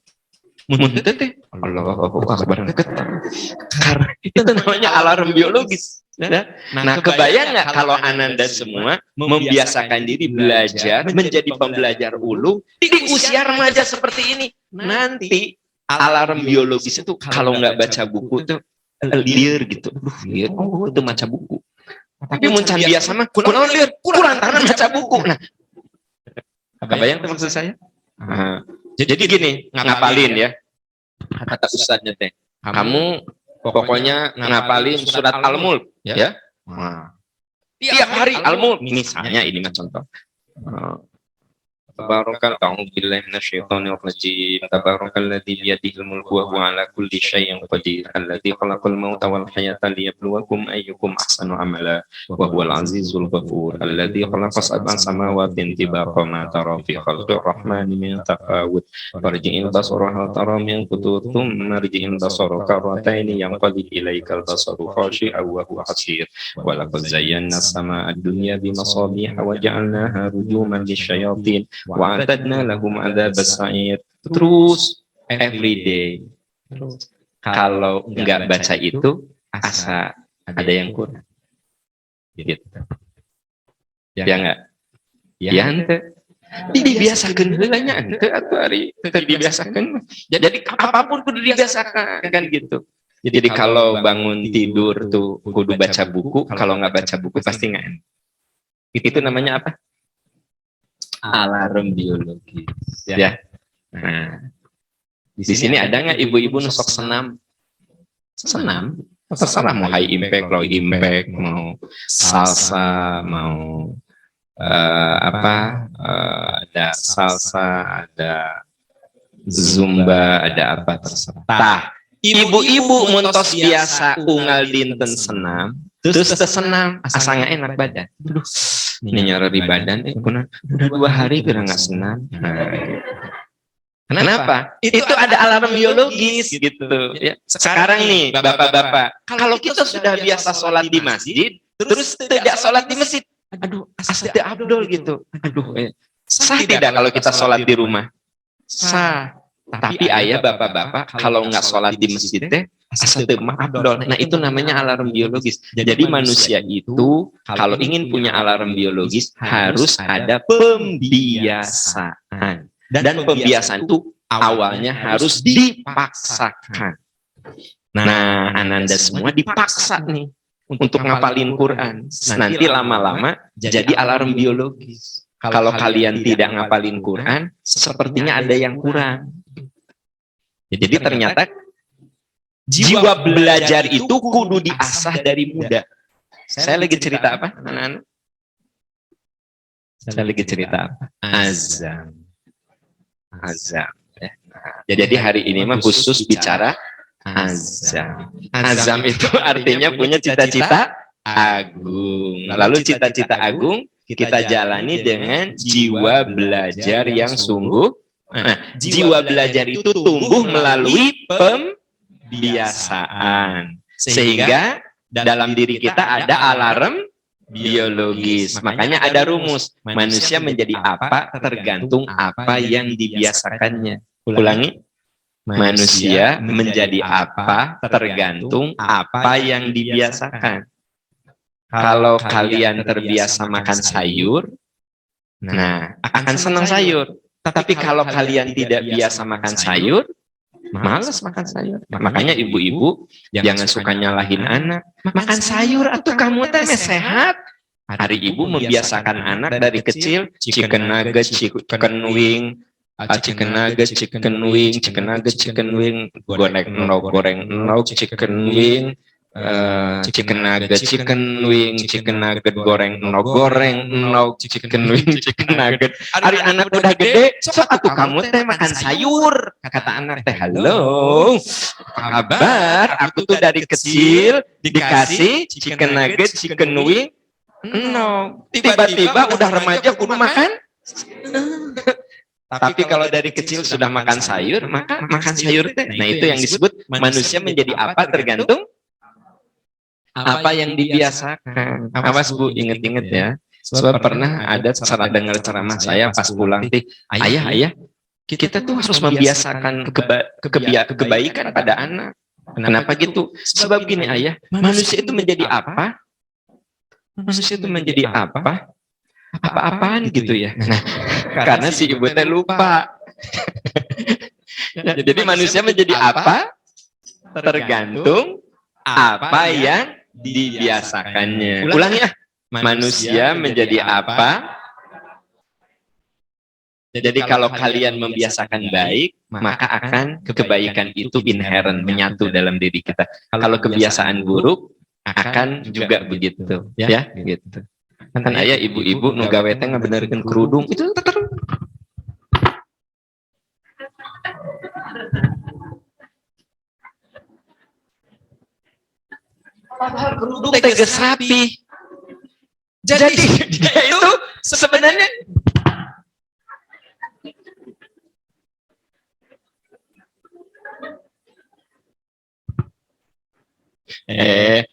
S4: Mun teh Allahu Akbar getar. Karena itu namanya alarm biologis. Nah, kebayang nggak kalau Ananda semua membiasakan diri belajar, menjadi pembelajar ulung di usia remaja seperti ini. Nanti alarm biologis itu kalau nggak baca buku tuh liar gitu. Liar, itu baca buku. Tapi muncan biasa mah kurang liar, kurang tangan baca buku. Nah, kebayang tuh maksud saya? Jadi gini, ngapalin ya. Kata ustadznya teh, kamu pokoknya ngapalin surat Al-Mulk ya. Nah, tiap hari Al-Mulk misalnya, ini mah contoh. Tabarakallahu billahi minasyaitonir rajim. Tabarakalladzi biyadihil mulku wa huwa ala kulli syai'in qadir. Alladzi khalaqal mauta wal hayata liyabluwakum ayyukum ahsanu amala wa huwal azizul ghafur. Alladzi khalaqa sab'an samawati tibaqa ma tara fi khalqir rahmani min tafawut. Farji'il basara hal tara min futur thumma rji'il basara karrataini yanqalib ilaikal basaru khashi'an wa huwa hasir. Wa laqad zayyana as-samaa'a ad-dunya bimasabiha wa ja'alnaha rujuman lisyayatin. Wa'atadna lahum adzabas sa'ir. Terus everyday. Kalau nggak baca itu asa ada yang kurang. Gitu. Ya enggak? Ya ente. Dibiasakan heulanya ente atuh ari dibiasakan. Jadi apapun kudu dibiasakan kan gitu. Jadi kalau bangun tidur tuh kudu baca buku, kalau nggak baca buku pasti nggak. Itu namanya apa? Alarm biologis ya. Nah, di sini ada nggak ibu-ibu nusok senam? Terserah mau high impact, low impact, mau salsa, mau ada salsa, ada zumba, ada apa terserah. ibu-ibu montos biasa unggal dinten senam, terus tersenam, asa nggak enak badan. Aduh, ini nyara di badan, udah 2 hari kira nggak senam. Nah, kenapa? Itu ada alarm biologis gitu. Ya. Sekarang nih, bapak-bapak, kalau kita sudah biasa sholat di masjid, terus tidak sholat di masjid, aduh, asa tidak abdol gitu. Aduh, sah tidak kalau kita sholat di rumah? Sah. Tapi ayah bapak-bapak kalau nggak sholat di masjid teh asa teu abdol. Nah itu namanya alarm biologis. Jadi manusia itu kalau ingin punya alarm biologis harus ada pembiasaan. Dan pembiasaan itu awalnya harus dipaksakan. Nah, Ananda semua dipaksa nih untuk ngapalin Quran. Nanti lama-lama jadi alarm biologis. Kalau kalian tidak ngapalin Quran, sepertinya ada yang kurang. Jadi ternyata jiwa belajar itu kudu diasah dari muda. Saya lagi cerita apa, anak-anak? Saya lagi cerita apa? Azam. Azam. Jadi hari ini mah khusus bicara azam. Azam itu artinya punya cita-cita agung. Lalu cita-cita agung kita jalani dengan jiwa belajar yang sungguh. Nah, jiwa belajar itu tumbuh melalui pembiasaan. Sehingga dalam diri kita ada alarm biologis. Makanya ada rumus. Manusia menjadi apa tergantung apa yang dibiasakannya. Ulangi. Manusia menjadi apa tergantung apa yang dibiasakan. Kalau kalian terbiasa makan sayur, nah akan senang sayur. Tapi kalau kalian tidak biasa makan sayur, malas makan sayur. Makanya ibu-ibu jangan suka nyalahin anak. Makan sayur atau kamu teh sehat. Hari ibu membiasakan anak dari kecil chicken nugget, chicken wing, chicken nugget, chicken wing, chicken nugget, chicken wing, goreng enog, chicken wing, chicken nugget, chicken wing, chicken nugget, goreng enog, chicken wing, chicken nugget. Hari anak udah gede, sok atuh kamu teh makan sayur. Kata anak teh, halo, apa kabar? Aku tuh dari kecil dikasih chicken nugget, chicken wing, enog. Tiba-tiba udah remaja kudu makan. Tapi kalau dari kecil sudah makan sayur, maka makan sayur teh. Nah itu yang disebut manusia menjadi apa tergantung apa yang dibiasakan. Awas Bu, inget-inget ya. Sebab pernah ada dengar ceramah saya pas pulang, ayah, kita tuh harus membiasakan kebaikan pada anak. Kenapa gitu? Sebab gini ayah, manusia itu menjadi apa? Manusia itu menjadi apa? Apa-apaan gitu ya. Nah, karena si ibu teh lupa. Jadi manusia menjadi apa? Tergantung apa yang dibiasakannya. Ulangi ya. Manusia menjadi apa? Jadi kalau kalian membiasakan baik, maka akan kebaikan itu inherent, menyatu dalam diri kita. Kalau kebiasaan buruk, akan juga begitu. Ya, gitu. Kan ayah ibu-ibu nu gawe teh ngabenerkeun kerudung itu padahal kerudung teh geus rapi. Jadi dia itu sebenarnya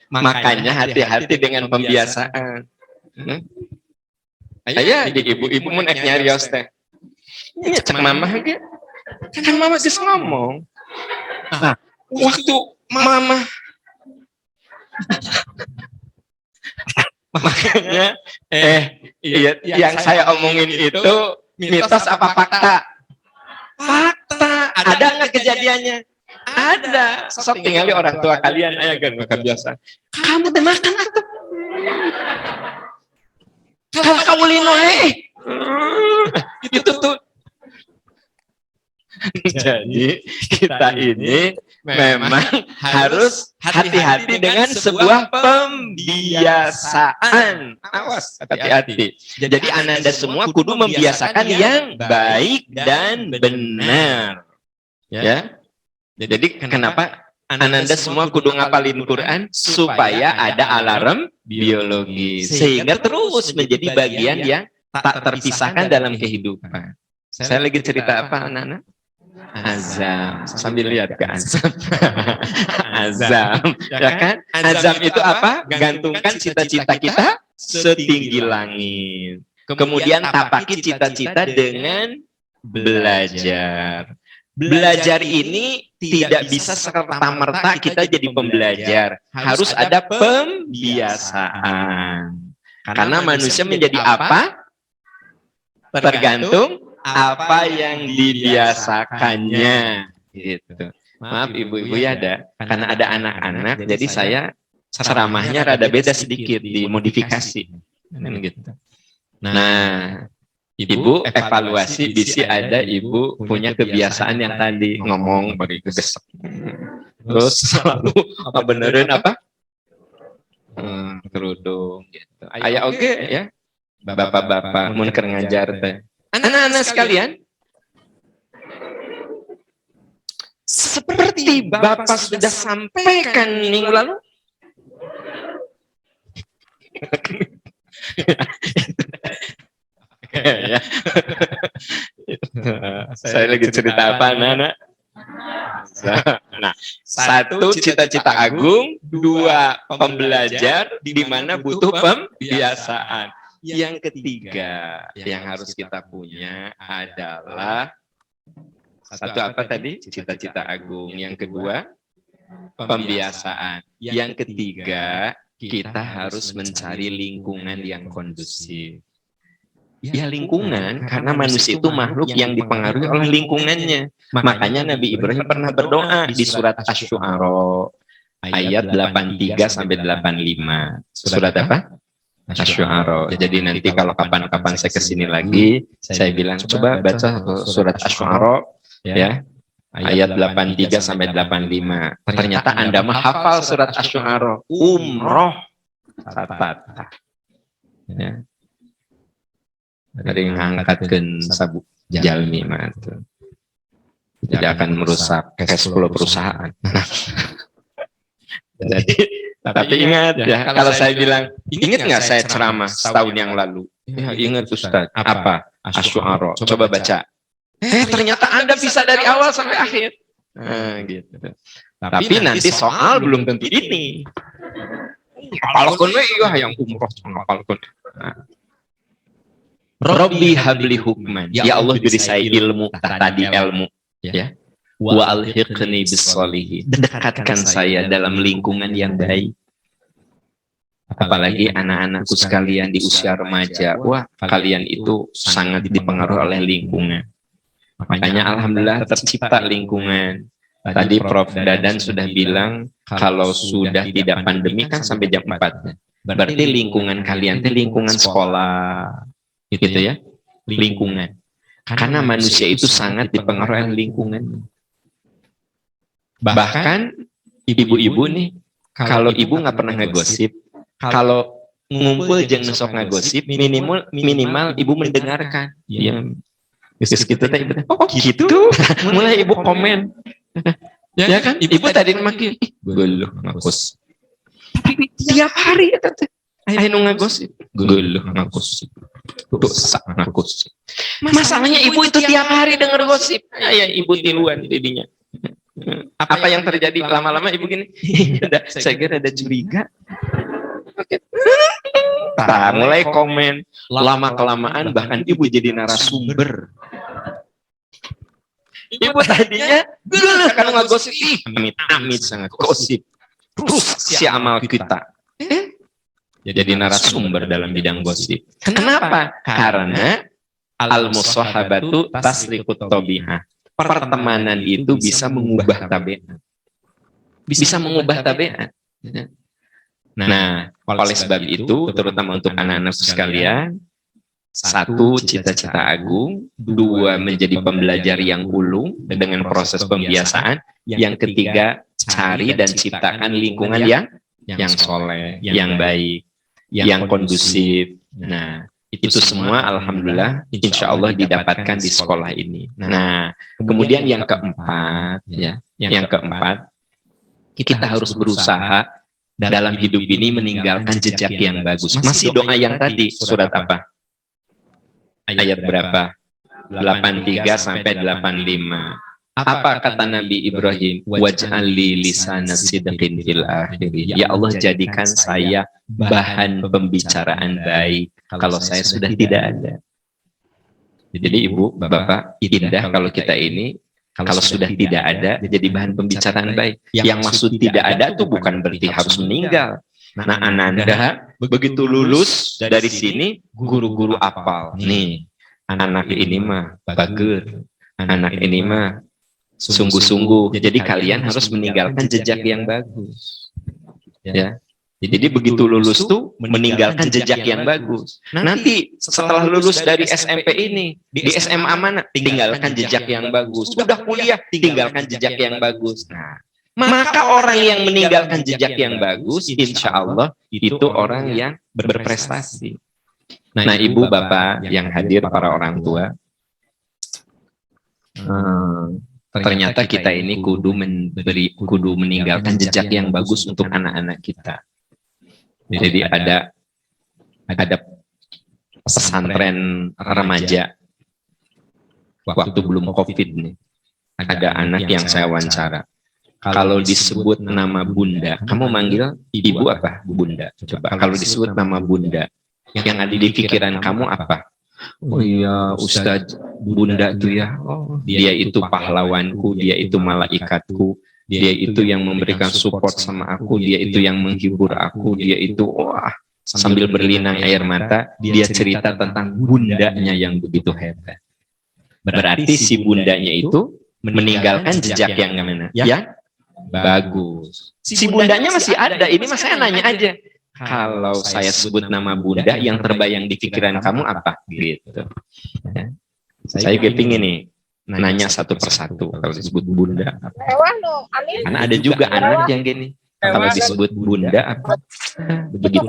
S4: makanya hati-hati dengan pembiasaan. Ayah di ibu-ibu mun ek nyarios teh. Nya cek mama ge. Kan mama geus ngomong. Nah, waktu mama makanya iya, yang saya omongin itu mitos apa fakta? Fakta. Ada nggak kejadiannya? Ada. Sok tinggali orang tua kalian aya kan makan biasa. Kamu teh makan atuh. Kalau kamu lino itu tuh. Jadi kita ini memang harus hati-hati dengan sebuah pembiasaan. Awas, hati-hati. Jadi Ananda semua kudu membiasakan yang baik dan benar. Ya. Jadi kenapa Ananda semua kudu ngapalin Quran supaya ada alarm biologi. Sehingga terus menjadi bagian yang tak terpisahkan dalam kehidupan. Saya lagi cerita apa anak-anak? Azam. Sambil lihat ke azam. Azam. Ya kan? Azam itu apa? Gantungkan cita-cita kita setinggi langit. Kemudian tapaki cita-cita dengan belajar. Belajar ini tidak bisa serta-merta kita jadi pembelajar. Harus ada pembiasaan. Karena manusia menjadi apa? Tergantung apa yang dibiasakannya. Gitu. Maaf ibu-ibu ya ada. Karena ada anak-anak, jadi saya ceramahnya rada beda sedikit, dimodifikasi. Gitu. Nah, Ibu evaluasi bisi ada ibu punya kebiasaan yang tadi ngomong bagi gesek. Terus selalu benerin apa? Kerudung gitu. Aya oke ya. Bapak-bapak mun keur ngajar teh. Anak-anak sekalian, seperti Bapak sudah sampaikan minggu lalu. Ya. Saya lagi cerita apa, anak-anak? Nah, satu cita-cita agung, dua pembelajar, di mana butuh pembiasaan. Yang ketiga yang harus kita punya adalah satu apa tadi? Cita-cita agung. Yang kedua pembiasaan. Yang ketiga kita harus mencari lingkungan yang kondusif. Ya lingkungan, karena manusia itu makhluk yang dipengaruhi oleh lingkungannya. Makanya Nabi Ibrahim pernah berdoa di surat Asy-Syu'ara ayat 83 sampai 85. Surat apa? Asy-Syu'ara. Jadi nanti kalau kapan-kapan saya kesini lagi, saya bilang coba baca surat Asy-Syu'ara ya. Ayat 83 sampai 85. Ternyata Anda mah hafal surat Asy-Syu'ara. Umroh. Ya. Dari ngangkatkan sabuk jalmi mah tidak akan merusak cash flow perusahaan. Jadi, tapi ingat ya, kalau saya bilang, ingat nggak saya ceramah setahun yang lalu? Ya, ingat Ustaz. Apa? Asy-Syu'ara. Coba baca. Ternyata Anda bisa dari awal sampai akhir. Nah, gitu. Tapi nanti soal belum tentu ini. Ngapalkeun we iya yang umroh ngapalkeun. Robbi habli hukman. Ya Allah beri saya ilmu, tadi ilmu. Ya. Wa alhiqni bis-sholihin. Dekatkan saya dalam lingkungan yang baik. Apalagi anak-anakku sekalian di usia remaja. Wah, kalian itu sangat dipengaruhi oleh lingkungan. Makanya alhamdulillah tercipta lingkungan. Tadi Prof. Dadan sudah bilang kalau sudah tidak pandemi kan sampai jam 4. Berarti lingkungan kalian itu lingkungan sekolah. Gitu ya, lingkungan. Karena manusia itu sangat dipengaruhi oleh lingkungan. Bahkan ibu-ibu nih, kalau ibu nggak pernah ngegosip, kalau ngumpul jeung sok ngegosip, minimal ibu mendengarkan. Ya, geus kitu teh ibu. Oh gitu. Mulai ibu komen. Ya kan? Ibu tadi makin geuleuh ngagosip. Tapi tiap hari eta teh aya nu ngagosip. Geuleuh ngagosip. Dosa ngagosip. Masalahnya ibu itu tiap hari dengar gosip. Ya ibu tiluan didinya. Apa yang terjadi lama-lama ibu gini? Saya kira ada curiga. Nah, mulai komen. Lama-kelamaan bahkan ibu jadi narasumber. Ibu tadinya geuleuh kan ngagosip. Amit-amit sangat gosip. Rusak si amal kita. Jadi narasumber dalam bidang gosip. Kenapa? Karena al-musahabatu tasriqut tabi'ah. Pertemanan itu bisa mengubah tabiat. Bisa mengubah tabiat. Nah, oleh sebab itu, terutama untuk anak-anak sekalian, satu, cita-cita agung, dua, menjadi pembelajar yang ulung dengan proses pembiasaan, yang ketiga, cari dan ciptakan lingkungan yang soleh, yang baik, yang kondusif. Nah, itu semua alhamdulillah insya Allah didapatkan di sekolah ini. Nah, kemudian yang keempat, ya, yang keempat, kita harus berusaha dalam hidup ini meninggalkan jejak yang bagus. Masih doa yang tadi, surat apa? Ayat berapa? 83 sampai 85. Apa kata Nabi Ibrahim? Waj'alli lisana sidqin fil akhirin. Ya Allah, jadikan saya bahan pembicaraan baik kalau saya sudah tidak ada. Jadi Ibu, Bapak, indah kalau kita ini kalau sudah tidak ada jadi bahan pembicaraan baik. Yang maksud tidak ada itu bukan berarti harus meninggal. Nah, Ananda begitu lulus dari sini guru-guru apal. Nih, anak ini mah bager. Anak ini mah sungguh-sungguh. Jadi kalian harus meninggalkan jejak yang bagus. Ya. Jadi begitu lulus tuh meninggalkan jejak yang bagus. Nanti setelah lulus dari SMP ini, di SMA mana? Tinggalkan jejak yang bagus. Sudah kuliah, tinggalkan jejak yang bagus. Nah, maka orang yang meninggalkan jejak yang bagus, insya Allah itu orang yang berprestasi. Nah, Ibu, Bapak yang hadir, para orang tua, ternyata kita ini kudu meninggalkan jejak yang bagus untuk anak-anak kita. Jadi ada pesantren remaja waktu belum COVID nih. Ada anak yang saya wawancara. Kalau disebut nama Bunda, kamu manggil ibu apa? Bunda. Coba kalau disebut nama Bunda, yang ada di pikiran kamu apa? Oh iya, Ustadz, Bunda itu ya, oh, dia itu pahlawanku, dia itu malaikatku, dia itu yang memberikan support sama aku, dia itu yang menghibur aku, dia itu, wah, sambil berlinang air mata, dia cerita tentang bundanya yang begitu hebat. Berarti si bundanya itu meninggalkan jejak yang mana? Ya, bagus. Si bundanya masih ada, ini mas saya nanya aja. Kalau saya sebut nama Bunda, yang terbayang di pikiran kamu apa? Gitu. Ya. Saya kepingin nih nanya satu persatu kalau disebut Bunda apa? Karena ada juga anak yang gini. Kalau disebut Bunda apa? Begitu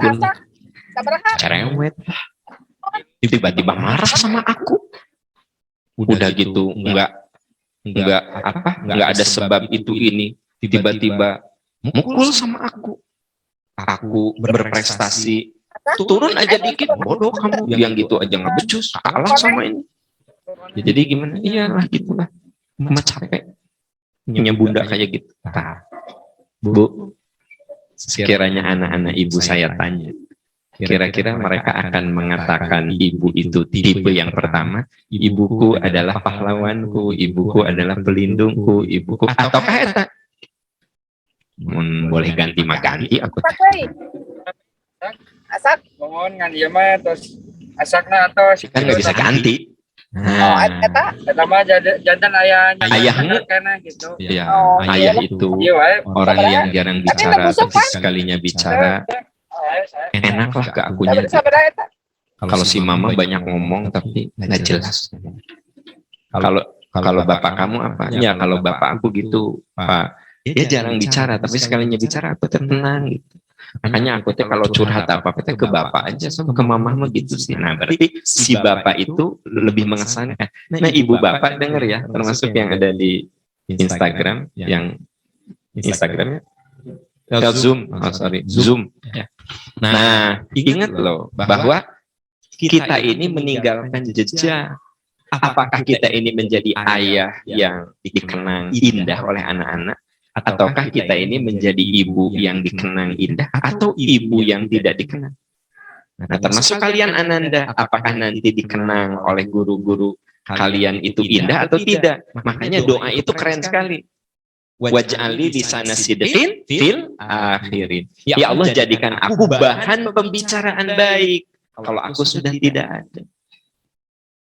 S4: cerewet. Tiba-tiba marah sama aku. Udah gitu, enggak ada sebab itu ini. Tiba-tiba mukul sama aku. Aku berprestasi, turun aja dikit, bodoh kamu, yang gitu aja nggak becus, kalah sama ini. Jadi gimana? Iyalah gitulah, mama capek punya bunda kayak gitu. Nah, Bu, sekiranya anak-anak ibu saya tanya, kira-kira mereka akan mengatakan ibu itu tipe yang pertama, ibuku adalah pahlawanku, ibuku adalah pelindungku, ibuku, ataukah eta? Boleh ganti mah ganti aku.
S5: Asak mohon ngan ieu mah tos asakna atos
S4: kan nggak bisa ganti.
S5: Oh, eta mah jantan ayahmu kana gitu.
S4: Iya, ayah itu orang yang jarang bicara, tapi sekalinya bicara enaklah ke akunya. Kalau si mama banyak ngomong tapi nggak jelas. Kalau bapak kamu apa? Ya kalau bapak aku gitu, Pak. Dia jarang bicara, tapi sekalinya bicara aku tenang gitu. Makanya aku teh kalau curhat apa-apa teh ke bapak aja sama ke mama mah gitu sih. Nah berarti si bapak itu lebih mengesankan. Nah ibu bapak denger ya, termasuk yang ada di Instagram, yang Instagramnya Zoom, Zoom. Nah ingat loh bahwa kita ini meninggalkan jejak. Apakah kita ini menjadi ayah yang dikenang indah oleh anak-anak? Ataukah kita ini menjadi ibu yang dikenang indah atau ibu yang tidak dikenang? Nah, termasuk kalian Ananda, apakah nanti dikenang oleh guru-guru kalian itu indah atau tidak? Makanya doa itu keren sekali. Waj'alli lisana sidqin fil akhirin. Ya Allah, jadikan aku bahan pembicaraan baik kalau aku sudah tidak ada.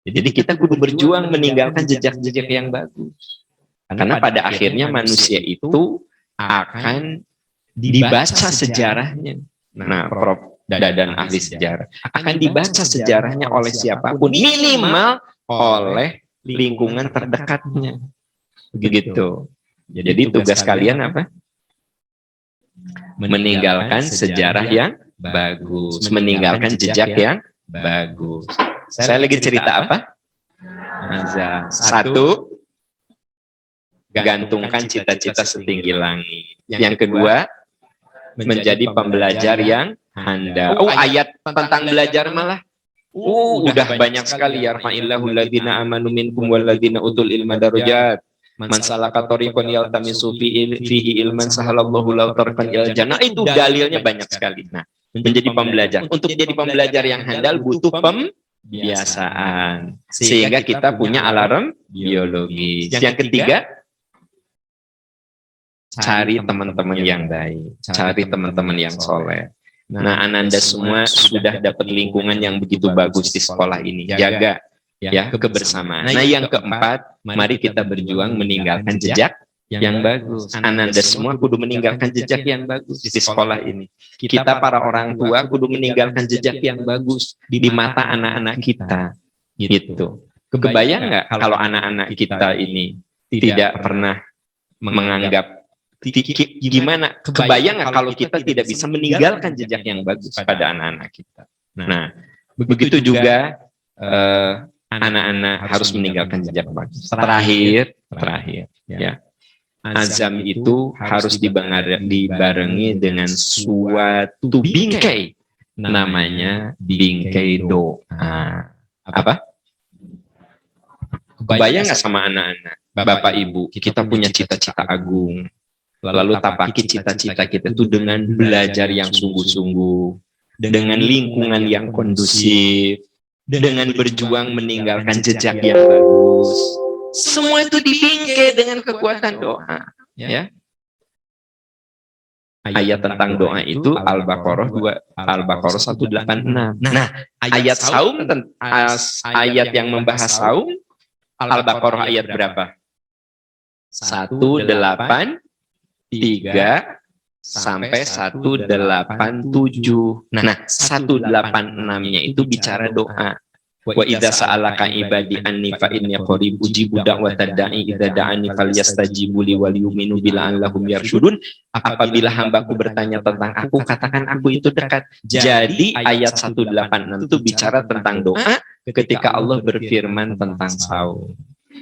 S4: Jadi kita kudu berjuang meninggalkan jejak-jejak yang bagus. Karena pada akhirnya manusia itu akan dibaca sejarahnya. Nah, Prof. Dadan ahli sejarah. Akan dibaca sejarahnya oleh siapapun. Minimal oleh lingkungan terdekatnya. Begitu. Jadi tugas kalian apa? Meninggalkan sejarah yang bagus. Meninggalkan jejak yang bagus. Saya lagi cerita apa? Satu, gantungkan cita-cita setinggi langit. Yang kedua, menjadi pembelajar yang handal. Oh, ayat tentang belajar malah udah banyak sekali. Yarfa'illahu alladziina aamanu minkum walladzina utul ilma darajat. Man salaka thariqan yaltamisu fihi ilman sahalallahu lahu tariqan ilal jannah. Itu dalilnya banyak sekali. Nah, menjadi pembelajar. Untuk jadi pembelajar yang handal butuh pembiasaan. Sehingga kita punya alarm biologis. Yang ketiga, cari teman-teman yang baik, cari teman-teman yang soleh. Nah, Ananda semua sudah dapat lingkungan yang begitu bagus di sekolah ini. Jaga ya kebersamaan. Nah, yang keempat, mari kita berjuang meninggalkan jejak yang bagus. Ananda semua kudu meninggalkan jejak yang bagus di sekolah ini. Kita para orang tua kudu meninggalkan jejak yang bagus di mata anak-anak kita. Gitu. Kebayang nggak kalau anak-anak kita ini tidak pernah menganggap, gimana, kebayang nggak kalau kita tidak bisa meninggalkan jejak yang bagus pada anak-anak kita. Nah, begitu juga anak-anak harus meninggalkan jejak bagus. Terakhir ya, azam itu harus dibarengi dengan suatu bingkai, namanya bingkai doa. Apa? Kebayang nggak sama anak-anak, Bapak Ibu, kita punya cita-cita agung. Lalu tapaki cita-cita kita itu dengan belajar yang sungguh-sungguh, dengan lingkungan yang kondusif, dengan berjuang meninggalkan jejak yang bagus. Semua itu dibingkai dengan kekuatan doa. Ya. Ayat tentang doa itu Al-Baqarah 186. Nah, ayat saum, ayat yang membahas saum, Al-Baqarah ayat berapa? 183 sampai 187. Nah, 186-nya itu bicara doa. Wa idza sa'alaka ibadi anni fa inni qarib ujibu da'watad da'i idza da'ani falyastajibu li wal yu'minu bila allahum yarsyudun. Apabila hambaku bertanya tentang aku, katakan aku itu dekat. Jadi ayat 186 itu bicara tentang doa ketika Allah berfirman tentang saum.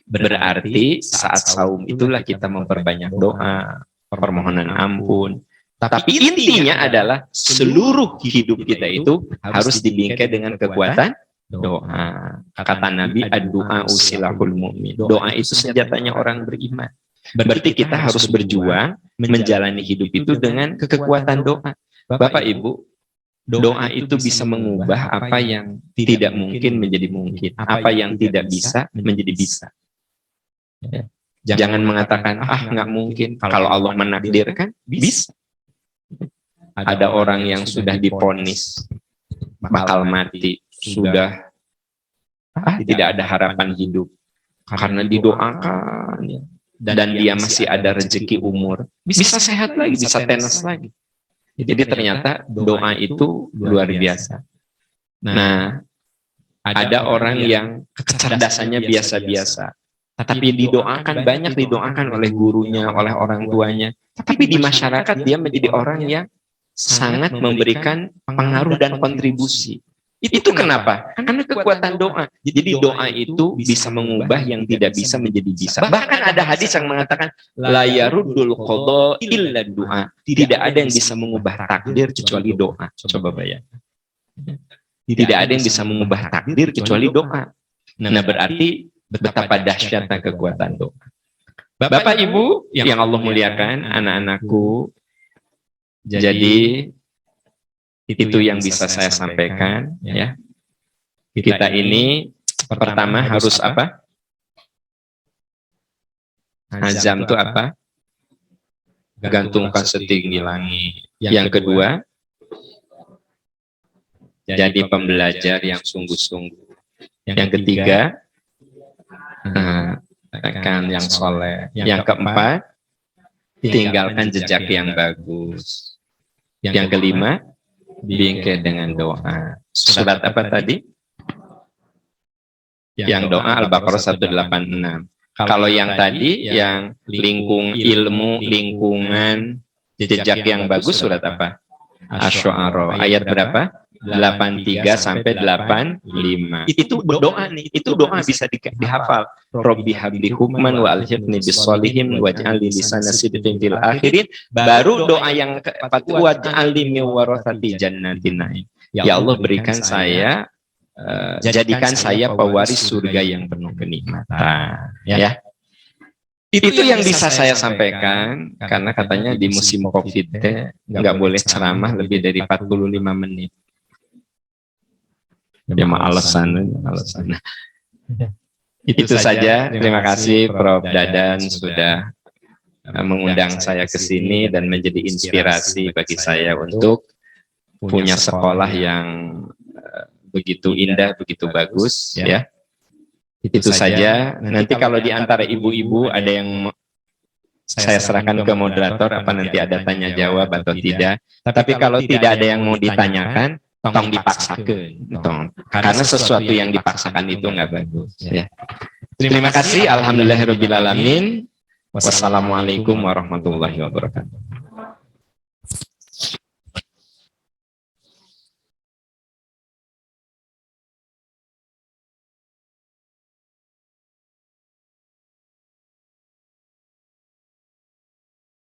S4: Berarti saat saum itulah kita memperbanyak doa, permohonan ampun. Tapi intinya adalah seluruh hidup kita itu harus dibingkai dengan kekuatan doa. Kata Nabi, ad-du'a usilahul mu'min. Doa itu senjatanya orang beriman. Berarti kita harus berjuang menjalani hidup itu dengan kekuatan doa. Bapak Ibu, doa itu bisa mengubah apa yang tidak mungkin menjadi mungkin, apa yang tidak bisa menjadi bisa. Jangan mengatakan, nggak mungkin. Kalau Allah menakdirkan, bisa. Ada orang yang sudah divonis bakal mati, sudah tidak ada harapan hidup karena didoakan, dan dia masih ada rezeki umur, bisa sehat lagi, bisa tenas lagi. Jadi ternyata doa itu luar biasa. Nah, ada orang yang kecerdasannya biasa-biasa, tapi didoakan, banyak didoakan oleh gurunya, oleh orang tuanya. Tapi di masyarakat dia menjadi orang yang sangat memberikan pengaruh dan kontribusi. Itu kenapa? Karena kekuatan doa. Jadi doa itu bisa mengubah yang tidak bisa menjadi bisa. Bahkan ada hadis yang mengatakan, la yaruddul qada illa doa. Tidak ada yang bisa mengubah takdir kecuali doa. Coba bayangkan. Tidak ada yang bisa mengubah takdir kecuali doa. Nah, berarti betapa dahsyatnya kekuatan doa. Bapak Ibu yang Allah muliakan, anak-anakku, jadi itu yang bisa saya sampaikan, ya. Kita ini pertama harus apa? Azam itu apa? Gantungkan setinggi langit. Yang kedua, jadi pembelajar yang sungguh-sungguh. Yang ketiga, rekan yang soleh. Yang keempat, tinggalkan jejak yang bagus. Yang kelima, bingkai dengan doa. Surat apa tadi? Yang doa Al-Baqarah 186. Kalau yang tadi, yang ilmu, lingkungan, jejak yang bagus, surat apa? Asy-Syu'ara. Ayat berapa? 83 sampai 85. Itu doa nih, itu doa bisa dihafal. Robbi habli hukman wa alhiqni bis-sholihin waj'alni lisana sidqin fil akhirin. Baru doa yang keempat, waj'alni min warathati jannatin na'im. Ya Allah, berikan saya, jadikan saya pewaris surga yang penuh kenikmatan. Ya. Itu yang bisa saya sampaikan, karena katanya di musim COVID nggak boleh ceramah lebih dari 45 menit. Ya alasan. Itu saja. Terima kasih Prof. Dadan sudah mengundang saya ke sini dan menjadi inspirasi bagi saya untuk punya sekolah yang begitu indah, begitu bagus, ya. Itu saja. Nanti kalau di antara ibu-ibu ada yang saya serahkan ke moderator, apa nanti ada tanya jawab atau tidak. Tapi kalau tidak ada yang mau ditanyakan, tong dipaksakan. Karena sesuatu yang dipaksakan itu nggak bagus. Ya. Terima kasih. Alhamdulillahirabbil alamin. Wassalamualaikum warahmatullahi wabarakatuh.